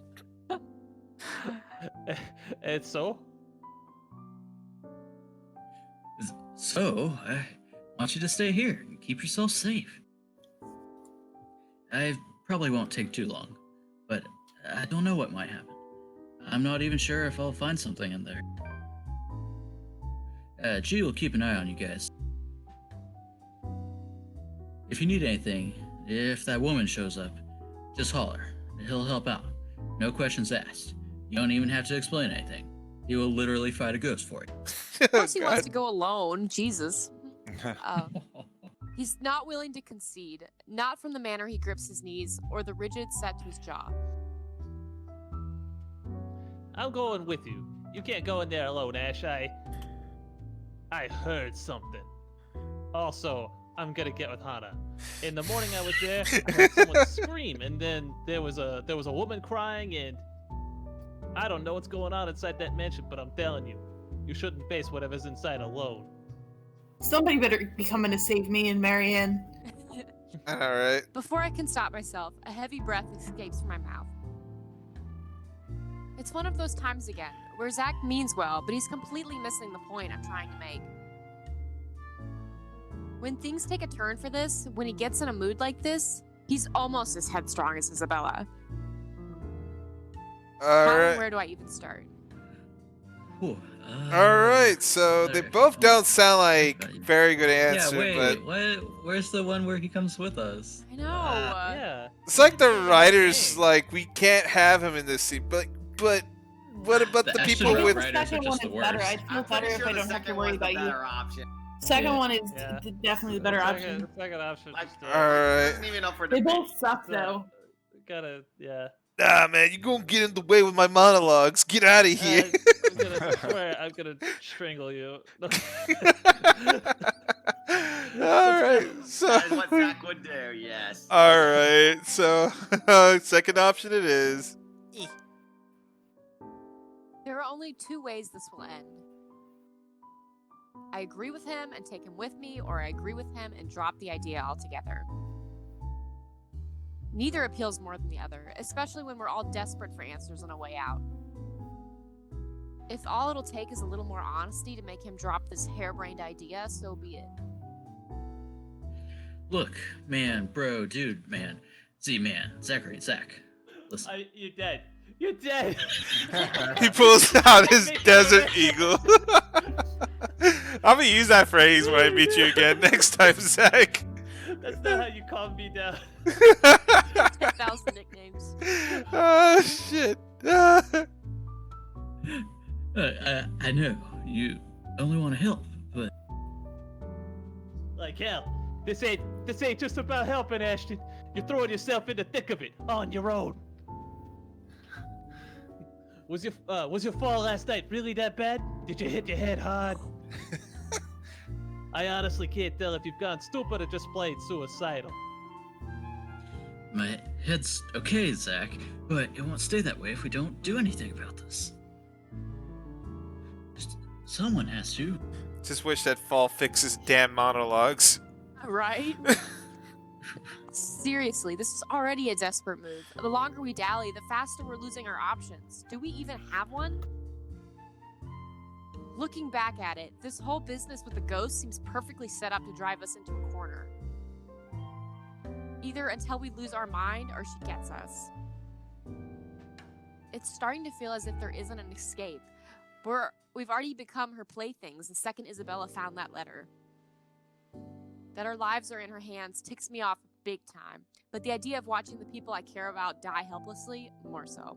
And so? So, I want you to stay here and keep yourself safe. I probably won't take too long, but I don't know what might happen. I'm not even sure if I'll find something in there. G will keep an eye on you guys. If you need anything, if that woman shows up, just holler. He'll help out. No questions asked. You don't even have to explain anything. He will literally fight a ghost for you. Of course he wants to go alone. Jesus. He's not willing to concede, not from the manner he grips his knees or the rigid set to his jaw. I'm going with you. You can't go in there alone, Ash. I heard something. Also, I'm gonna get with Hana. In the morning I was there, I heard someone scream, and then there was a woman crying, and I don't know what's going on inside that mansion, but I'm telling you, you shouldn't face whatever's inside alone. Somebody better be coming to save me and Marianne. Alright. Before I can stop myself, a heavy breath escapes from my mouth. It's one of those times again, where Zach means well, but he's completely missing the point I'm trying to make. When things take a turn for this, when he gets in a mood like this, he's almost as headstrong as Isabella. How and Alright. where do I even start? Ooh, Alright, so they both don't sound like very good answers, yeah, but wait, where's the one where he comes with us? I know. Yeah. it's like the Yeah, writers dang. like we can't have him in this scene, but what about the Ashton people and with writers are second just one the is better. worst. I'd feel I'm better pretty if sure I the don't have to second worry one's the about you. better option. Second Yeah. one is Yeah. definitely the better option. The second option. Like, just, Alright. isn't even up for They debate. both suck though. Gotta, yeah. Nah, man, you gonna get in the way with my monologues. Get out of here. I'm gonna swear I'm gonna strangle you. Alright, so That is what Zach would do, yes. alright, so second option it is. There are only two ways this will end. I agree with him and take him with me, or I agree with him and drop the idea altogether. Neither appeals more than the other, especially when we're all desperate for answers and a way out. If all it'll take is a little more honesty to make him drop this harebrained idea, so be it. Look, man, bro, dude, man, Z-man, Zachary, Zach. Listen, You're dead. You're dead. He pulls out his Desert Eagle. I'm gonna use that phrase when I meet you again next time, Zach. That's not how you calm me down. 10,000 nicknames. Oh shit. I know you only want to help, but Like hell. This ain't just about helping, Ashton. You're throwing yourself in the thick of it on your own. Was your fall last night really that bad? Did you hit your head hard? I honestly can't tell if you've gone stupid or just plain suicidal. my head's okay, Zach. But it won't stay that way if we don't do anything about this. Someone has to. Just wish that fall fixes damn monologues. Right? Seriously, this is already a desperate move. The longer we dally, the faster we're losing our options. Do we even have one? Looking back at it, this whole business with the ghost seems perfectly set up to drive us into a corner. Either until we lose our mind or she gets us. It's starting to feel as if there isn't an escape. We've already become her playthings the second Isabella found that letter. That our lives are in her hands ticks me off big time, but the idea of watching the people I care about die helplessly, more so.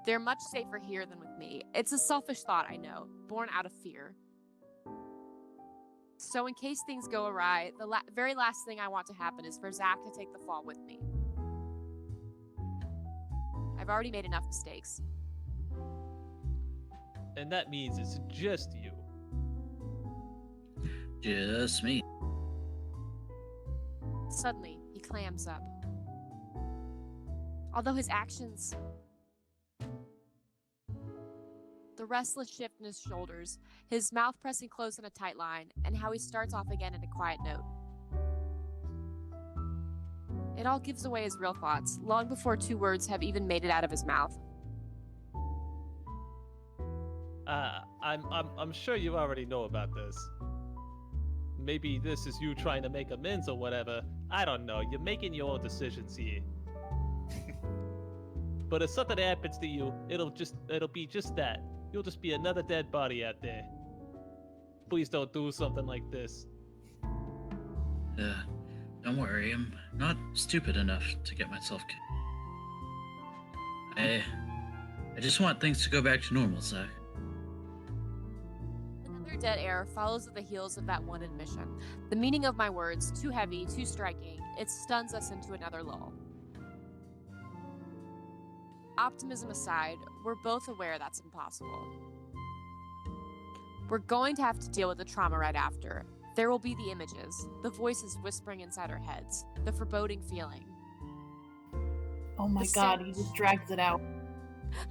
They're much safer here than with me. It's a selfish thought, I know, born out of fear. So in case things go awry, the very last thing I want to happen is for Zach to take the fall with me. I've already made enough mistakes. And that means it's just you. Just me. Suddenly, he clams up. Although his actions... The restless shift in his shoulders, his mouth pressing close in a tight line, and how he starts off again in a quiet note. It all gives away his real thoughts, long before 2 words have even made it out of his mouth. I'm sure you already know about this. Maybe this is you trying to make amends or whatever. I don't know. You're making your own decisions here. But if something happens to you, it'll be just that. You'll just be another dead body out there. Please don't do something like this. Don't worry, I'm not stupid enough to get myself killed. I just want things to go back to normal, Zach. Another dead air follows at the heels of that one admission. The meaning of my words, too heavy, too striking, it stuns us into another lull. Optimism aside, we're both aware that's impossible. We're going to have to deal with the trauma right after. There will be the images, the voices whispering inside our heads, the foreboding feeling. Oh my The god, stench. he just drags it out.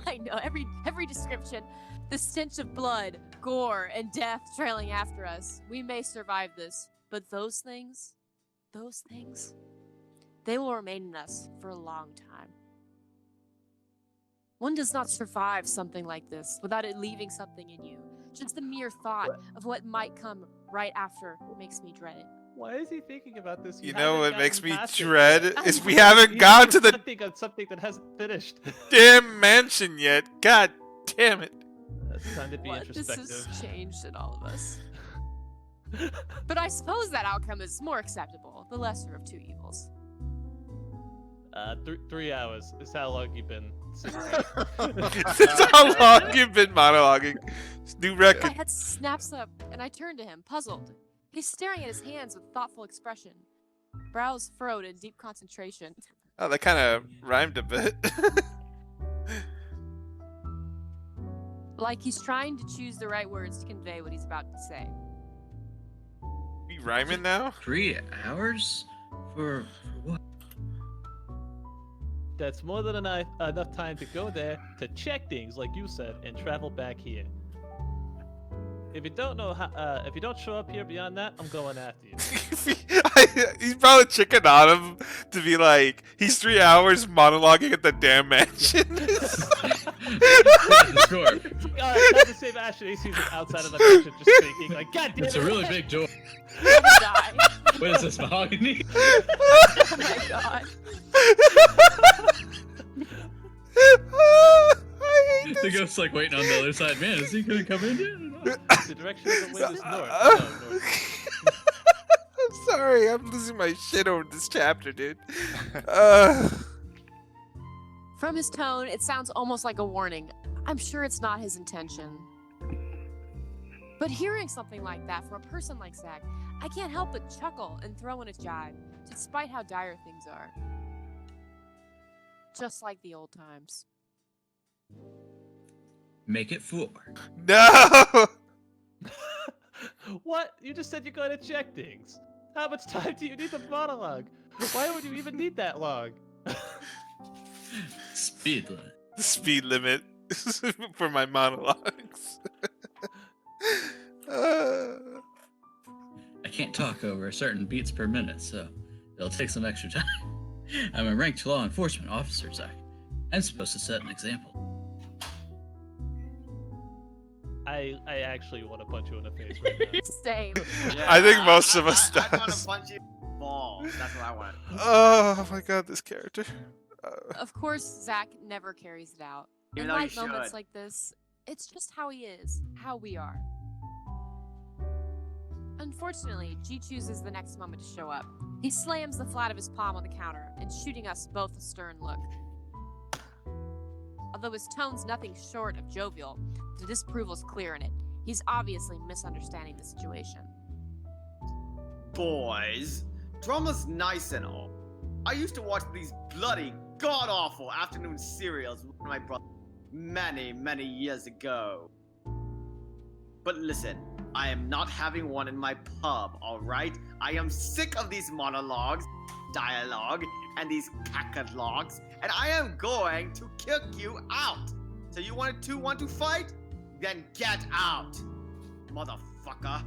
I know, every description. The stench of blood, gore, and death trailing after us. We may survive this, but those things, they will remain in us for a long time. One does not survive something like this without it leaving something in you. Just the mere thought of what might come right after makes me dread it. Why is he thinking about this? You know what haven't makes gotten me past it dread yet. is we haven't gone to the Think on something that hasn't finished. damn mansion yet. God damn it. It's time to be What? This introspective. has changed in all of us. But I suppose that outcome is more acceptable. The lesser of 2 evils. 3 hours is how long you've been sitting. That's how long you've been monologuing. New My record. head snaps up, and I turn to him, puzzled. He's staring at his hands with thoughtful expression, brows furrowed in deep concentration. Oh, that kind of rhymed a bit. Like he's trying to choose the right words to convey what he's about to say. You rhyming now? 3 hours? For what? That's more than enough time to go there, to check things like you said, and travel back here. If you don't know how, if you don't show up here beyond that, I'm going after you. He's probably chicken on him to be like, he's 3 hours monologuing at the damn mansion. Sure. Not the same Ashton. He sees him outside of the mansion, just thinking like, God damn it! It's a really big door. I'm gonna die. What is this, mahogany? Oh my god. I hate The this. ghost's like waiting on the other side. Man, is he gonna come in yet? The direction of the wind is north. No, north. I'm sorry, I'm losing my shit over this chapter, dude. From his tone, it sounds almost like a warning. I'm sure it's not his intention. But hearing something like that from a person like Zach, I can't help but chuckle and throw in a jibe, despite how dire things are. Just like the old times. Make it 4. No! What? You just said you're going to check things. How much time do you need to monologue? Why would you even need that long? Speed limit. The speed limit for my monologues. I can't talk over certain beats per minute, so it'll take some extra time. I'm a ranked law enforcement officer, Zach. I'm supposed to set an example. I actually want to punch you in the face right now. Same. I think most of us I want does. to punch you in the balls. That's what I want. Oh my god, this character. Of course, Zach never carries it out. Even In though you light moments should. like this, it's just how he is, how we are. Unfortunately, G chooses the next moment to show up. He slams the flat of his palm on the counter and shooting us both a stern look. Although his tone's nothing short of jovial, the disapproval's clear in it. He's obviously misunderstanding the situation. Boys, drama's nice and all. I used to watch these bloody, god-awful afternoon serials with my brother many, many years ago. But listen, I am not having one in my pub, alright? I am sick of these monologues, dialogue, and these cacalogues, and I am going to kick you out. So you want to fight? Then get out, motherfucker.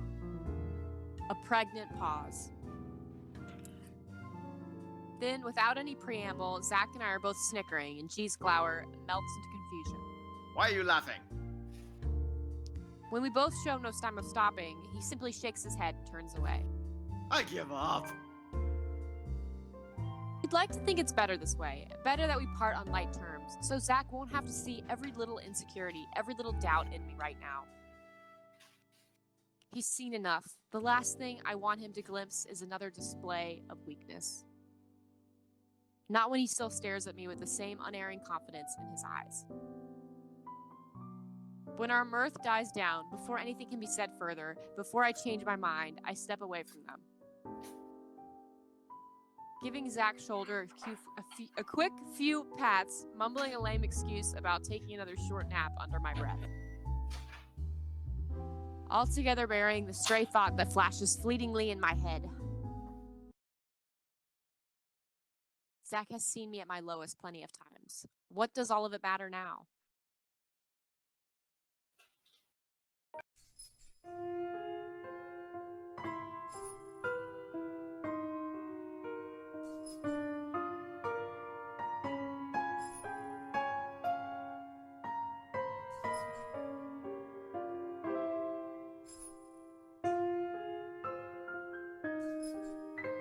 A pregnant pause. Then, without any preamble, Zach and I are both snickering, and G's glower melts into confusion. Why are you laughing? When we both show no sign of stopping, he simply shakes his head and turns away. I give up. We'd like to think it's better this way, better that we part on light terms, so Zach won't have to see every little insecurity, every little doubt in me right now. He's seen enough. The last thing I want him to glimpse is another display of weakness. Not when he still stares at me with the same unerring confidence in his eyes. When our mirth dies down, before anything can be said further, before I change my mind, I step away from them. Giving Zach's shoulder a quick few pats, mumbling a lame excuse about taking another short nap under my breath. Altogether burying the stray thought that flashes fleetingly in my head. Zach has seen me at my lowest plenty of times. What does all of it matter now?